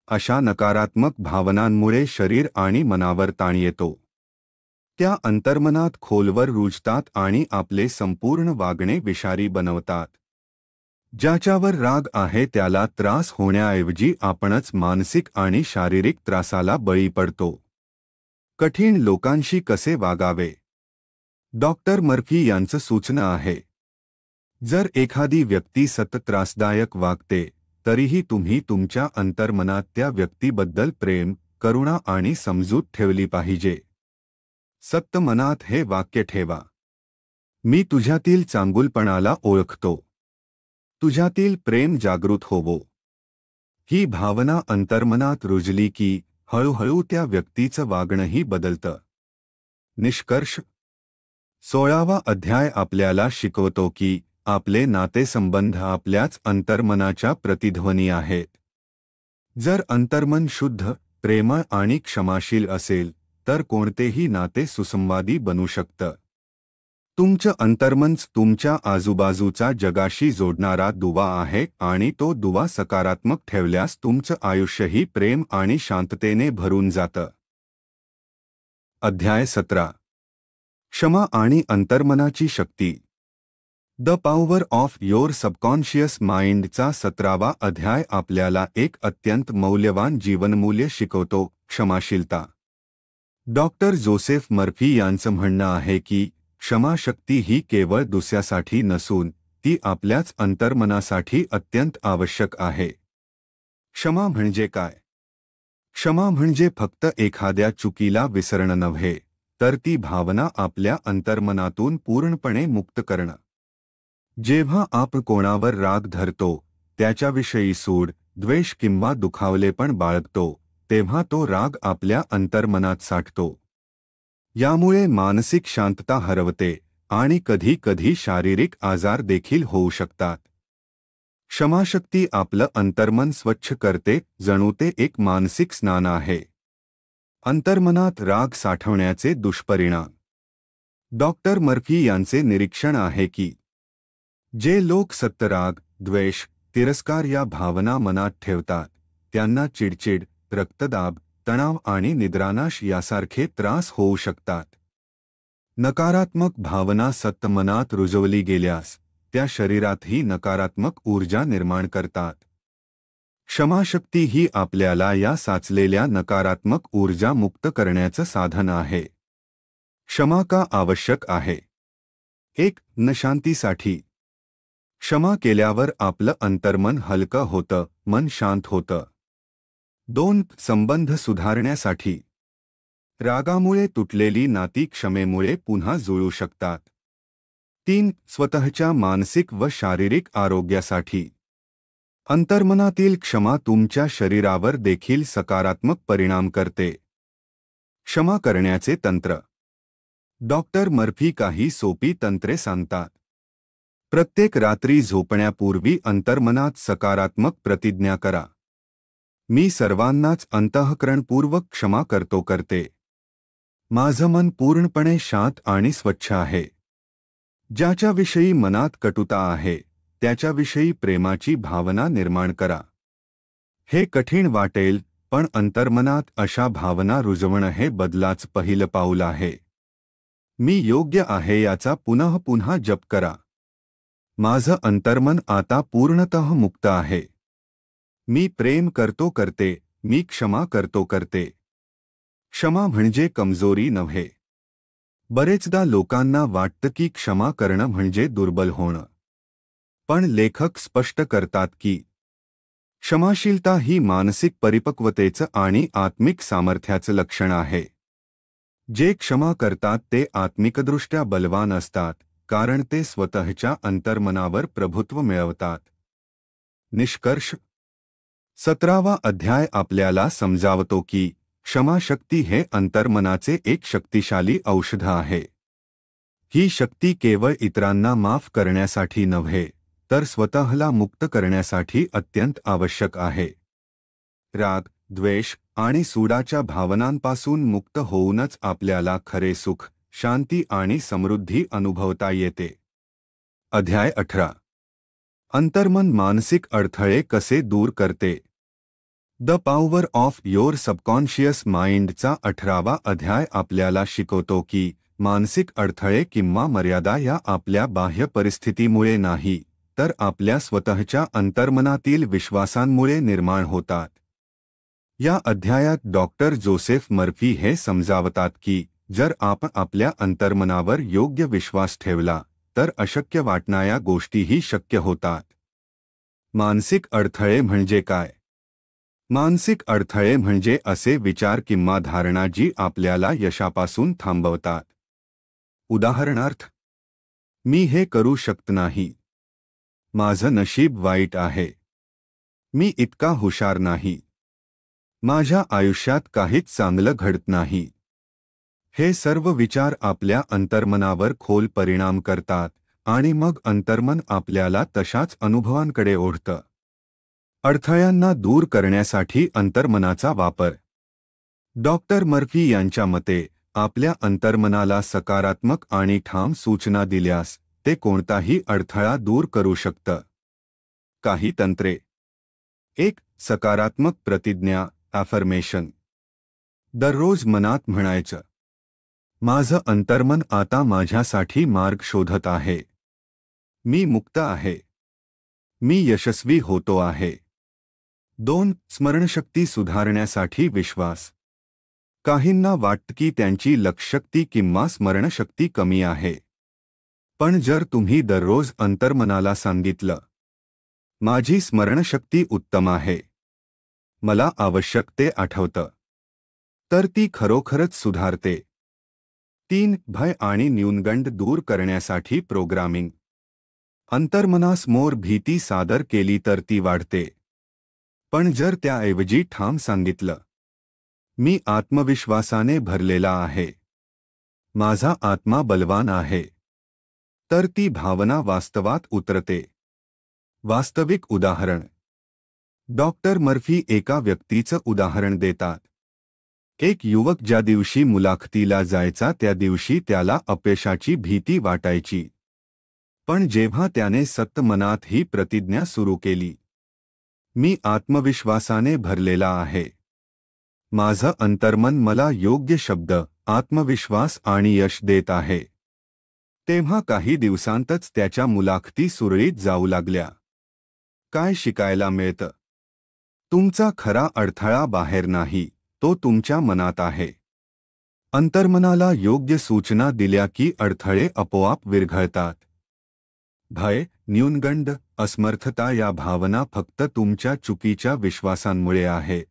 अशा नकारात्मक भावनांमुळे शरीर आणि मनावर ताण येतो. त्या अंतर्मनात खोलवर रुजतात आणि आपले संपूर्ण वागणे विषारी बनवतात. ज्याच्यावर राग आहे त्याला त्रास होण्याऐवजी आपणच मानसिक आणि शारीरिक त्रासाला बळी पडतो. कठीण लोकांशी कसे वागावे? डॉक्टर मर्फी यांचं सूचना आहे. जर एखादी व्यक्ती सतत त्रासदायक वागते तरीही तुम्ही तुमच्या अंतर्मनात त्या व्यक्तीबद्दल प्रेम, करुणा आणि समजूत ठेवली पाहिजे. सक्त मनात हे वाक्य ठेवा. मी तुझ्यातील चांगुलपणाला ओळखतो. तुझ्यातील प्रेम जागृत होवो. ही भावना अंतर्मनात रुजली की हळूहळू त्या व्यक्तीचं वागणंही बदलतं. निष्कर्ष. 16वा अध्याय आपल्याला शिकवतो की आपले नातेसंबंध आपल्याच अंतर्मनाच्या प्रतिध्वनी आहेत. जर अंतर्मन शुद्ध, प्रेमळ आणि क्षमाशील असेल तर कोणतेही नाते सुसंवादी बनू शकतं. तुमचं अंतर्मनच तुमच्या आजूबाजूचा जगाशी जोडणारा दुवा आहे आणि तो दुवा सकारात्मक ठेवल्यास तुमचं आयुष्यही प्रेम आणि शांततेने भरून जातं. अध्याय 17. क्षमा आणि अंतर्मनाची शक्ती. The power of your subconscious माइंडचा 17वा अध्याय आपल्याला एक अत्यंत मौल्यवान जीवनमूल्य शिकवतो, क्षमाशीलता. डॉक्टर जोसेफ मर्फी यांचं म्हणणं आहे की क्षमाशक्ती ही केवळ दुसऱ्यासाठी नसून ती आपल्याच अंतर्मनासाठी अत्यंत आवश्यक आहे. क्षमा म्हणजे काय? क्षमा म्हणजे फक्त एखाद्या चुकीला विसरणं नव्हे, तर ती भावना आपल्या अंतर्मनातून पूर्णपणे मुक्त करणं. जेव्हा आपण कोणावर राग धरतो, त्याच्याविषयी सूड, द्वेष किंवा दुखावलेपण बाळगतो, तेव्हा तो राग आपल्या अंतर्मनात साठतो. यामुळे मानसिक शांतता हरवते आणि कधी-कधी शारीरिक आजार देखील होऊ शकतात. क्षमाशक्ती आपलं अंतर्मन स्वच्छ करते, जणू ते एक मानसिक स्नान आहे. अंतर्मनात राग साठवण्याचे दुष्परिणाम. डॉक्टर मर्फी यांचे निरीक्षण आहे की जे लोक सतत राग, द्वेष, तिरस्कार या भावना मनात ठेवतात, त्यांना चिडचिड, रक्तदाब, तणाव आणि निद्रानाश यासारखे त्रास होऊ शकतात. नकारात्मक भावना सतत मनात रुजवली गेल्यास त्या शरीरातही नकारात्मक ऊर्जा निर्माण करतात. क्षमाशक्ती ही आपल्याला या साचलेल्या नकारात्मक ऊर्जा मुक्त करण्याचं साधन आहे. क्षमा का आवश्यक आहे? 1. शांतीसाठी. क्षमा केल्यावर आपलं अंतर्मन हलकं होतं, मन शांत होतं. 2. संबंध सुधारण्यासाठी. रागामुळे तुटलेली नाती क्षमेमुळे पुन्हा जुळू शकतात. 3. स्वतःच्या मानसिक व शारीरिक आरोग्यासाठी. अंतर्मनातील क्षमा तुमच्या शरीरावर देखील सकारात्मक परिणाम करते. क्षमा करण्याचे तंत्र. डॉक्टर मर्फी काही सोपी तंत्रे सांगतात. प्रत्येक रात्री झोपण्यापूर्वी अंतर्मनात सकारात्मक प्रतिज्ञा करा. मी सर्वांनाच अंतःकरणपूर्वक क्षमा करतो करते. माझं मन पूर्णपणे शांत आणि स्वच्छ आहे. ज्याच्याविषयी मनात कटुता आहे, त्याच्याविषयी प्रेमाची भावना निर्माण करा. हे कठीण वाटेल, पण अंतर्मनात अशा भावना रुजवणं हे बदलाच पहिलं पाऊल आहे. मी योग्य आहे याचा पुनः पुन्हा जप करा. माझं अंतर्मन आता पूर्णतः मुक्त आहे. मी प्रेम करतो करते, मी क्षमा करतो करते. क्षमा म्हणजे कमजोरी नव्हे. बरेचदा लोकांना वाटतं की क्षमा करणं म्हणजे दुर्बल होणं. पण लेखक स्पष्ट करतात की क्षमाशीलता ही मानसिक परिपक्वतेचं आणि आत्मिक सामर्थ्याचं लक्षण आहे. जे क्षमा करतात ते आत्मिकदृष्ट्या बलवान असतात, कारण ते स्वतःच्या अंतर्मनावर प्रभुत्व मिळवतात. निष्कर्ष 17वा अध्याय आपल्याला समजावतो की क्षमाशक्ती हे अंतर्मनाचे एक शक्तिशाली औषध आहे. ही शक्ती केवळ इतरांना माफ करण्यासाठी नव्हे, तर स्वतःला मुक्त करण्यासाठी अत्यंत आवश्यक आहे. राग, द्वेष आणि सूडाच्या भावनांपासून मुक्त होऊनच आपल्याला खरे सुख, शांती आणि समृद्धी अनुभवता येते. अध्याय 18. अंतर्मन मानसिक अडथळे कसे दूर करते. The power of your subconscious माइंडचा 18वा अध्याय आपल्याला शिकवतो की मानसिक अडथळे किंवा मर्यादा या आपल्या बाह्य परिस्थितीमुळे नाही, तर आपल्या स्वतःच्या अंतर्मनातील विश्वासांमुळे निर्माण होतात. या अध्यायात डॉक्टर जोसेफ मर्फी हे समजावतात की जर आपण आपल्या अंतर्मनावर योग्य विश्वास ठेवला, तर अशक्य वाटणाऱ्या गोष्टीही शक्य होतात. मानसिक अडथळे म्हणजे काय? मानसिक अडथळे म्हणजे असे विचार किंवा धारणा जी आपल्याला यशापासून थांबवतात. उदाहरणार्थ, मी हे करू शकत नाही, माझं नशीब वाईट आहे, मी इतका हुशार नाही, माझ्या आयुष्यात काहीच चांगलं घडत नाही. हे सर्व विचार आपल्या अंतर्मनावर खोल परिणाम करतात आणि मग अंतर्मन आपल्याला तशाच अनुभवांकडे ओढतं. अडथळ्यांना दूर करण्यासाठी अंतर्मनाचा वापर. डॉक्टर मर्फी यांच्या मते आपल्या अंतर्मनाला सकारात्मक आणि ठाम सूचना दिल्यास ते कोणताही अडथळा दूर करू शकतं. काही तंत्रे. 1. सकारात्मक प्रतिज्ञा अफर्मेशन. दररोज मनात म्हणायचं, माझं अंतर्मन आता माझ्यासाठी मार्ग शोधत आहे. मी मुक्त आहे. मी यशस्वी होतो आहे. 2. स्मरणशक्ती सुधारण्यासाठी विश्वास. काहींना वाटतं की त्यांची लक्षशक्ती किंवा स्मरणशक्ती कमी आहे. पण जर तुम्ही दररोज अंतर्मनाला सांगितलं, माझी स्मरणशक्ती उत्तम आहे, मला आवश्यक ते आठवतं, तर ती खरोखरच सुधारते. 3. भय आणि न्यूनगंड दूर करण्यासाठी प्रोग्रामिंग. अंतर्मनासमोर भीती सादर केली तर ती वाढते. पण जर त्याऐवजी ठाम सांगितलं, मी आत्मविश्वासाने भरलेला आहे, माझा आत्मा बलवान आहे, तर ती भावना वास्तवात उतरते. वास्तविक उदाहरण. डॉक्टर मर्फी एका व्यक्तीचं उदाहरण देतात. एक युवक ज्या दिवशी मुलाखतीला जायचा त्या दिवशी त्याला अपयशाची भीती वाटायची. पण जेव्हा त्याने सक्त मनात ही प्रतिज्ञा सुरू केली, मी आत्मविश्वासाने भरलेला आहे, माझं अंतर्मन मला योग्य शब्द, आत्मविश्वास आणि यश देत आहे, तेव्हा काही दिवसांतच त्याच्या मुलाखती सुरळीत जाऊ लागल्या. काय शिकायला मिळतं? तुमचा खरा अडथळा बाहेर नाही, तो तुमच्या मनात आहे. अंतर्मनाला योग्य सूचना दिल्या की अडथळे आपोआप विरघळतात. भय, न्यूनगंड, असमर्थता या भावना फक्त तुमच्या चुकीच्या विश्वासांमुळे आहेत.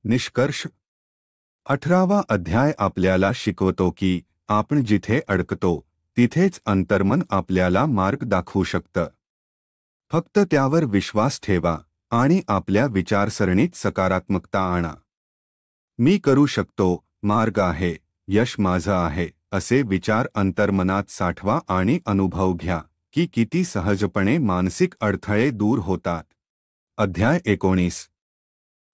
निष्कर्ष. 18वा अध्याय आपल्याला शिकवतो की आपण जिथे अडकतो तिथेच अंतर्मन आपल्याला मार्ग दाखवू शकतं. फक्त त्यावर विश्वास ठेवा आणि आपल्या विचारसरणीत सकारात्मकता आणा. मी करू शकतो, मार्ग आहे, यश माझं आहे, असे विचार अंतर्मनात साठवा आणि अनुभव घ्या की किती सहजपणे मानसिक अडथळे दूर होतात. अध्याय 19.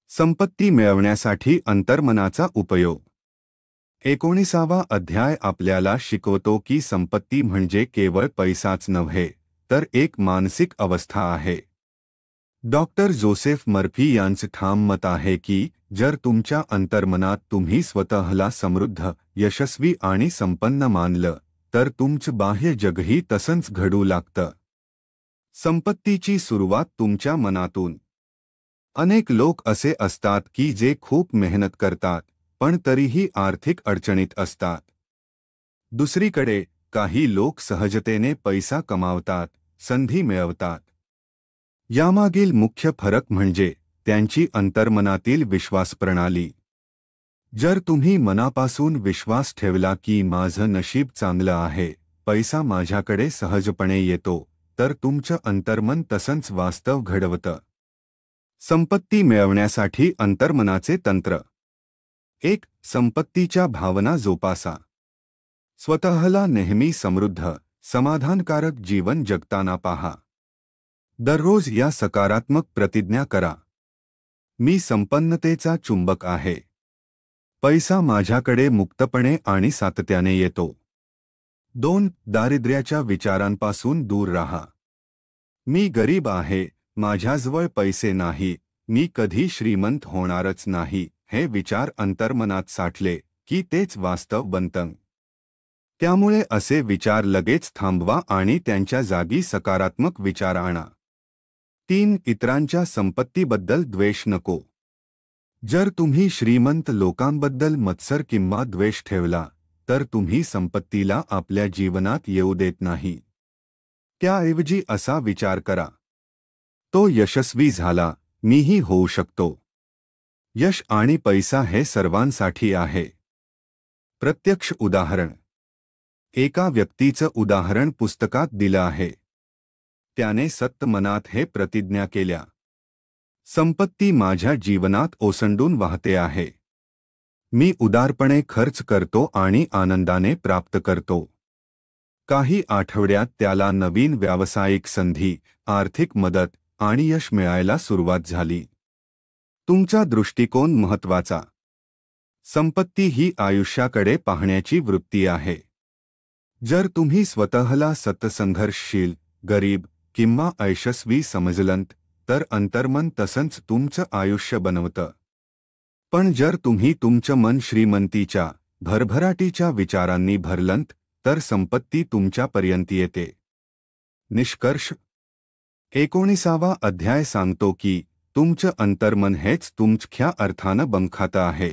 संपत्ती मिळवण्यासाठी अंतर्मनाचा उपयोग. 19वा अध्याय आपल्याला शिकवतो की संपत्ती म्हणजे केवळ पैसाच नव्हे, तर एक मानसिक अवस्था आहे. डॉक्टर जोसेफ मर्फी यांचं ठाम मत आहे की जर तुमच्या अंतर्मनात तुम्ही स्वतःला समृद्ध, यशस्वी आणि संपन्न मानलं, तर तुमचं बाह्य जगही तसंच घडू लागतं. संपत्तीची सुरुवात तुमच्या मनातून. अनेक लोक असे असतात की जे खूप मेहनत करतात, पण तरीही आर्थिक अडचणीत असतात. दुसरीकडे काही लोक सहजतेने पैसा कमावतात, संधी मिळवतात. यामागील मुख्य फरक म्हणजे त्यांची अंतर्मनातील विश्वास प्रणाली. जर तुम्ही मनापासून विश्वास ठेवला की माझं नशीब चांगलं आहे, पैसा माझ्याकडे सहजपणे येतो, तर तुमचं अंतर्मन तसंच वास्तव घडवतं. संपत्ती मिळवण्यासाठी अंतर्मनाचे तंत्र. 1. संपत्तीच्या भावना जोपासा. स्वतःला नेहमी समृद्ध, समाधानकारक जीवन जगताना पहा. दररोज या सकारात्मक प्रतिज्ञा करा. मी संपन्नतेचा चुंबक आहे. पैसा माझ्याकडे मुक्तपणे आणि सातत्याने येतो. 2. दारिद्र्याच्या विचारांपासून दूर राहा. मी गरीब आहे, माझ्याजवळ पैसे नाही, मी कधी श्रीमंत होणारच नाही, हे विचार अंतर्मनात साठले की तेच वास्तव बनतं. त्यामुळे असे विचार लगेच थांबवा आणि त्यांच्या जागी सकारात्मक विचार आणा. 3. इतरांच्या संपत्तीबद्दल द्वेष नको. जर तुम्ही श्रीमंत लोकांबद्दल मत्सर किंवा द्वेष ठेवला, तर तुम्ही संपत्तीला आपल्या जीवनात येऊ देत नाही. त्याऐवजी असा विचार करा, तो यशस्वी झाला, मीही होऊ शकतो. यश आणि पैसा हे सर्वांसाठी आहे. प्रत्यक्ष उदाहरण. एका व्यक्तीचं उदाहरण पुस्तकात दिलं आहे. त्याने सक्त मनात हे प्रतिज्ञा केल्या, संपत्ती माझ्या जीवनात ओसंडून वाहते आहे. मी उदारपणे खर्च करतो आणि आनंदाने प्राप्त करतो. काही आठवड्यात त्याला नवीन व्यावसायिक संधी, आर्थिक मदत आणि यश मिळायला सुरुवात झाली. तुमचा दृष्टिकोन महत्त्वाचा. संपत्ती ही आयुष्याकडे पाहण्याची वृत्ती आहे. जर तुम्ही स्वतःला सतसंघर्षशील, गरीब किंवा अयशस्वी समजलंत, तर अंतर्मन तसंच तुमचं आयुष्य बनवतं. पण जर तुम्ही तुमचं मन श्रीमंतीच्या, भरभराटीच्या विचारांनी भरलंत, तर संपत्ती तुमच्यापर्यंत येते. निष्कर्ष. 19वा अध्याय सांगतो की तुमचं अंतर्मन हेच तुमच्या अर्थानं बंखातं आहे.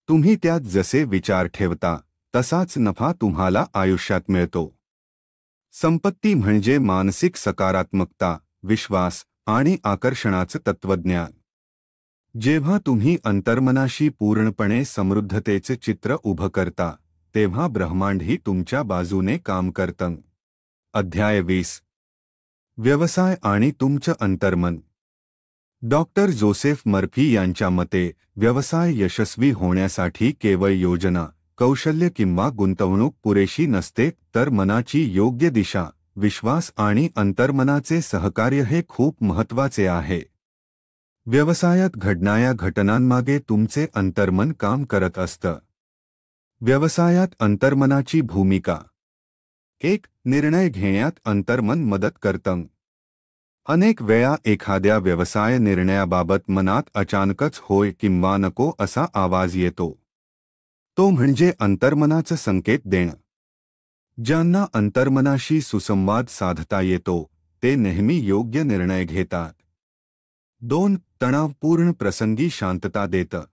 तुम्ही त्यात जसे विचार ठेवता, तसाच नफा तुम्हाला आयुष्यात मिळतो. संपत्ती म्हणजे मानसिक सकारात्मकता, विश्वास आणि आकर्षणाचं तत्त्वज्ञान. जेव्हा तुम्ही अंतर्मनाशी पूर्णपणे समृद्धतेचे चित्र उभं करता, तेव्हा ब्रह्मांडही तुमच्या बाजूने काम करतं. अध्याय 20. व्यवसाय आणि तुमचं अंतर्मन. डॉक्टर जोसेफ मर्फी यांच्या मते, व्यवसाय यशस्वी होण्यासाठी केवळ योजना, कौशल्य किंवा गुंतवणूक पुरेशी नसते, तर मनाची योग्य दिशा, विश्वास आणि अंतर्मनाचे सहकार्य हे खूप महत्त्वाचे आहे. व्यवसायात घडणाऱ्या घटनांमागे तुमचे अंतर्मन काम करत असतं. व्यवसायात अंतर्मनाची भूमिका. 1. निर्णय घेण्यात अंतर्मन मदत करतं. अनेक वेळा एखाद्या व्यवसाय निर्णयाबाबत मनात अचानकच होय किंवा नको असा आवाज येतो. तो म्हणजे अंतर्मनाचं संकेत देणं. ज्यांना अंतर्मनाशी सुसंवाद साधता येतो, ते नेहमी योग्य निर्णय घेतात. 2. तणावपूर्ण प्रसंगी शांतता देतं.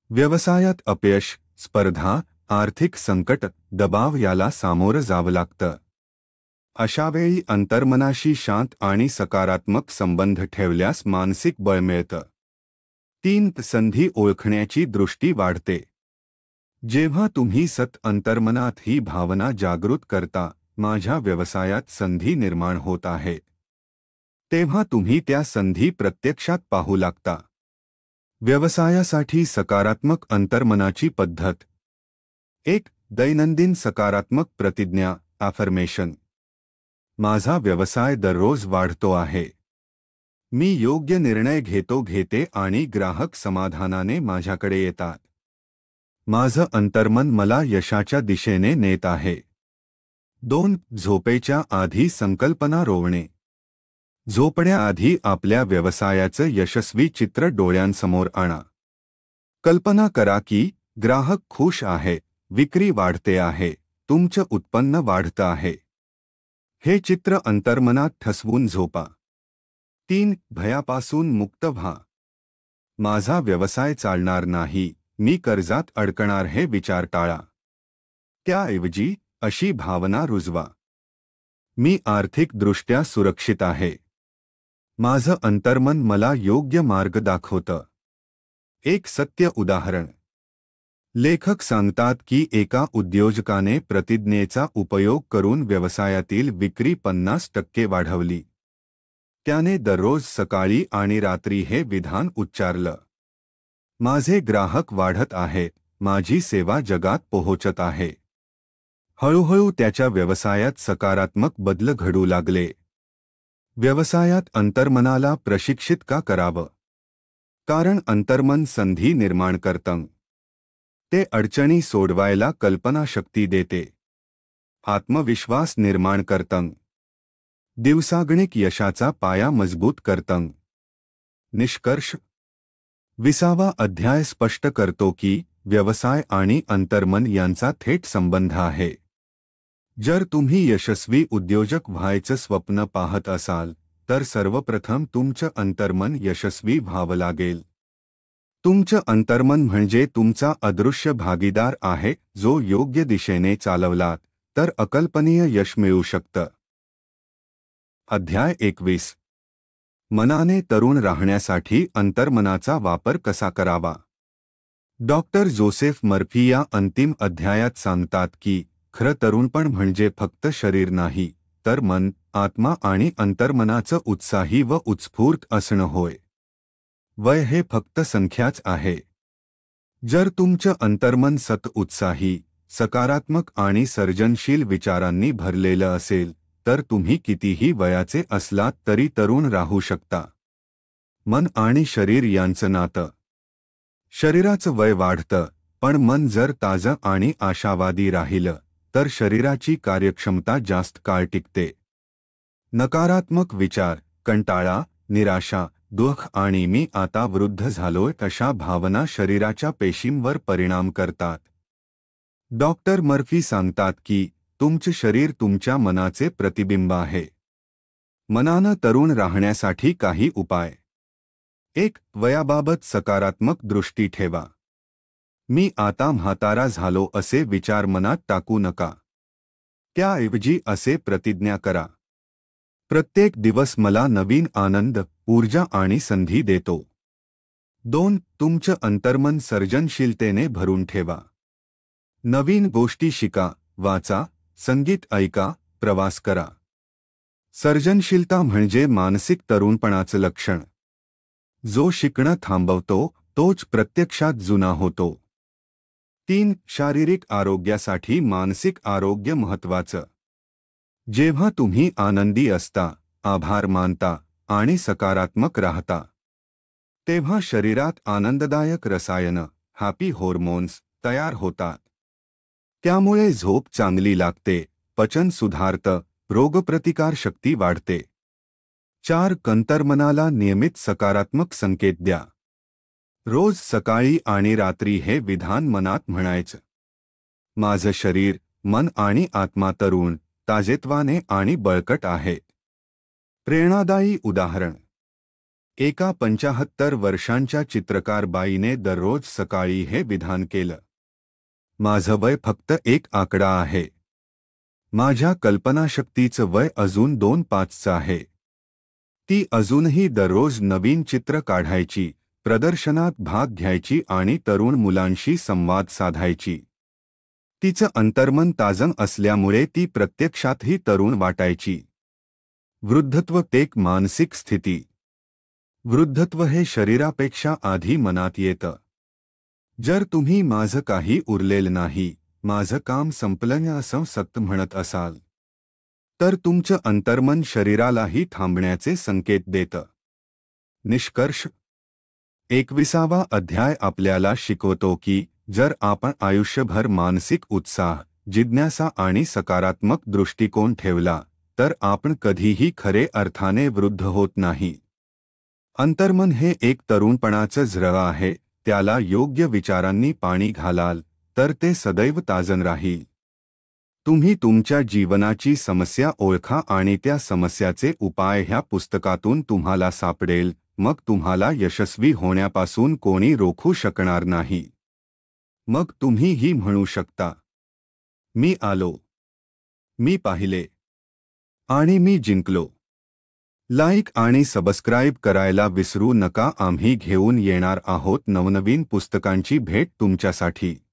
व्यवसायात अपयश, स्पर्धा, आर्थिक संकट, दबाव याला सामोरं जावं लागतं. अशावेळी अंतर्मनाशी शांत आणि सकारात्मक संबंध ठेवल्यास मानसिक बळ मिळतं. 3. संधी ओळखण्याची दृष्टी वाढते. जेव्हा तुम्ही अंतर्मनात ही भावना जागृत करता, माझ्या व्यवसायात संधी निर्माण होत आहेत, तेव्हा तुम्ही त्या संधी प्रत्यक्षात पाहू लागता. व्यवसायासाठी सकारात्मक अंतर्मनाची पद्धत. 1. दैनंदिन सकारात्मक प्रतिज्ञा, अफर्मेशन. माझा व्यवसाय दररोज वाढतो आहे. मी योग्य निर्णय घेते आणि ग्राहक समाधानाने माझ्याकडे येतात. माझं अंतर्मन मला यशाच्या दिशेने नेत आहे. 2. झोपेच्या आधी संकल्पना रोवणे. झोपण्याआधी आपल्या व्यवसायाचं यशस्वी चित्र डोळ्यांसमोर आणा. कल्पना करा की ग्राहक खुश आहे, विक्री वाढते आहे, तुमचं उत्पन्न वाढतं आहे. हे चित्र अंतर्मनात ठसवून झोपा. 3. भयापासून मुक्त व्हा. माझा व्यवसाय चालणार नाही, मी कर्जात अडकणार हे विचार टाळा. त्याऐवजी अशी भावना रुजवा, मी आर्थिकदृष्ट्या सुरक्षित आहे. माझं अंतर्मन मला योग्य मार्ग दाखवतं. एक सत्य उदाहरण. लेखक सांगतात की एका उद्योजकाने प्रतिज्ञेचा उपयोग करून व्यवसायातील विक्री 50% वाढवली. त्याने दररोज सकाळी आणि रात्री हे विधान उच्चारलं, माझे ग्राहक वाढत आहेत, माझी सेवा जगात पोहोचत आहे. हळूहळू त्याच्या व्यवसायात सकारात्मक बदल घडू लागले. व्यवसायात अंतर्मनाला प्रशिक्षित का करावं? कारण अंतर्मन संधी निर्माण करतं. ते अडचणी सोडवायला कल्पनाशक्ती देते. आत्मविश्वास निर्माण करतं. दिवसागणिक यशाचा पाया मजबूत करतं. निष्कर्ष. 20वा अध्याय स्पष्ट करतो की व्यवसाय आणि अंतर्मन यांचा थेट संबंध आहे. जर तुम्ही यशस्वी उद्योजक व्हायचं स्वप्न पाहत असाल तर सर्वप्रथम तुमचं अंतर्मन यशस्वी व्हावं लागेल. तुमचं अंतर्मन म्हणजे तुमचा अदृश्य भागीदार आहे जो योग्य दिशेने चालवलात तर अकल्पनीय यश मिळू शकतं. अध्याय 21. मनाने तरुण राहण्यासाठी अंतर्मनाचा वापर कसा करावा? डॉक्टर जोसेफ मर्फी या अंतिम अध्यायात सांगतात की खरं तरुणपण म्हणजे फक्त शरीर नाही तर मन, आत्मा आणि अंतर्मनाचं उत्साही व उत्स्फूर्त असणं होय. वय हे फक्त संख्याच आहे. जर तुमचं अंतर्मन उत्साही, सकारात्मक आणि सर्जनशील विचारांनी भरलेलं असेल तर तुम्ही कितीही वयाचे असलात तरी तरुण राहू शकता. मन आणि शरीर यांचं नातं. शरीराचं वय वाढतं पण मन जर ताजं आणि आशावादी राहिलं तर शरीराची कार्यक्षमता जास्त काळ टिकते. नकारात्मक विचार, कंटाळा, निराशा, दुःख आणि मी आता वृद्ध झालोय अशा भावना शरीराच्या पेशींवर परिणाम करतात. डॉक्टर मर्फी सांगतात की तुमचे शरीर तुमच्या मनाचे प्रतिबिंब आहे. मनानं तरुण राहण्यासाठी काही उपाय. 1. वयाबाबत सकारात्मक दृष्टी ठेवा. मी आता म्हातारा झालो असे विचार मनात टाकू नका. त्याऐवजी असे प्रतिज्ञा करा, प्रत्येक दिवस मला नवीन आनंद, ऊर्जा आणि संधी देतो. 2. तुमचं अंतर्मन सर्जनशीलतेने भरून ठेवा. नवीन गोष्टी शिका, वाचा, संगीत ऐका, प्रवास करा. सर्जनशीलता म्हणजे मानसिक तरुणपणाचं लक्षण. जो शिकणं थांबवतो तोच प्रत्यक्षात जुना होतो. 3. शारीरिक आरोग्यासाठी मानसिक आरोग्य महत्त्वाचं. जेव्हा तुम्ही आनंदी असता, आभार मानता आणि सकारात्मक राहता तेव्हा शरीरात आनंददायक रसायनं, हॅपी हार्मोन्स तयार होतात. त्यामुळे झोप चांगली लागते, पचन सुधारतं, रोगप्रतिकारशक्ती वाढते. 4. अंतर्मनाला नियमित सकारात्मक संकेत द्या. रोज सकाळी आणि रात्री हे विधान मनात म्हणायचं, माझं शरीर, मन आणि आत्मा तरुण, ताजेतवाने आणि बळकट आहेत. प्रेरणादायी उदाहरण. एका 75 वर्षांच्या चित्रकार बाईने दररोज सकाळी हे विधान केलं, माझं वय फक्त एक आकडा आहे. माझ्या कल्पनाशक्तीचं वय अजून 2-5चं आहे. ती अजूनही दररोज नवीन चित्र काढायची, प्रदर्शनात भाग घ्यायची आणि तरुण मुलांशी संवाद साधायची. तिचं अंतर्मन ताजं असल्यामुळे ती प्रत्यक्षातही तरुण वाटायची. वृद्धत्व एक मानसिक स्थिती. वृद्धत्व हे शरीरापेक्षा आधी मनात येतं. जर तुम्ही माझं काही उरलेलं नाही, माझं काम संपलं असं सतत म्हणत असाल तर तुमचं अंतर्मन शरीरालाही थांबण्याचे संकेत देतं. निष्कर्ष. 21वा अध्याय आपल्याला शिकवतो की जर आपण आयुष्यभर मानसिक उत्साह, जिज्ञासा आणि सकारात्मक दृष्टिकोन ठेवला तर आपण कधीही खरे अर्थाने वृद्ध होत नाही. अंतर्मन हे एक तरुणपणाचं झरं आहे. त्याला योग्य विचारांनी पाणी घालाल तर ते सदैव ताजं राहील. तुम्ही तुमच्या जीवनाची समस्या ओळखा आणि त्या समस्याचे उपाय ह्या पुस्तकातून तुम्हाला सापडेल. मग तुम्हाला यशस्वी होण्यापासून कोणी रोखू शकणार नाही. मग तुम्ही ही म्हणू शकता, मी आलो, मी पाहिले आणि मी जिंकलो. लाईक आणि सबस्क्राईब करायला विसरू नका. आम्ही घेऊन येणार आहोत नवनवीन पुस्तकांची भेट तुमच्यासाठी.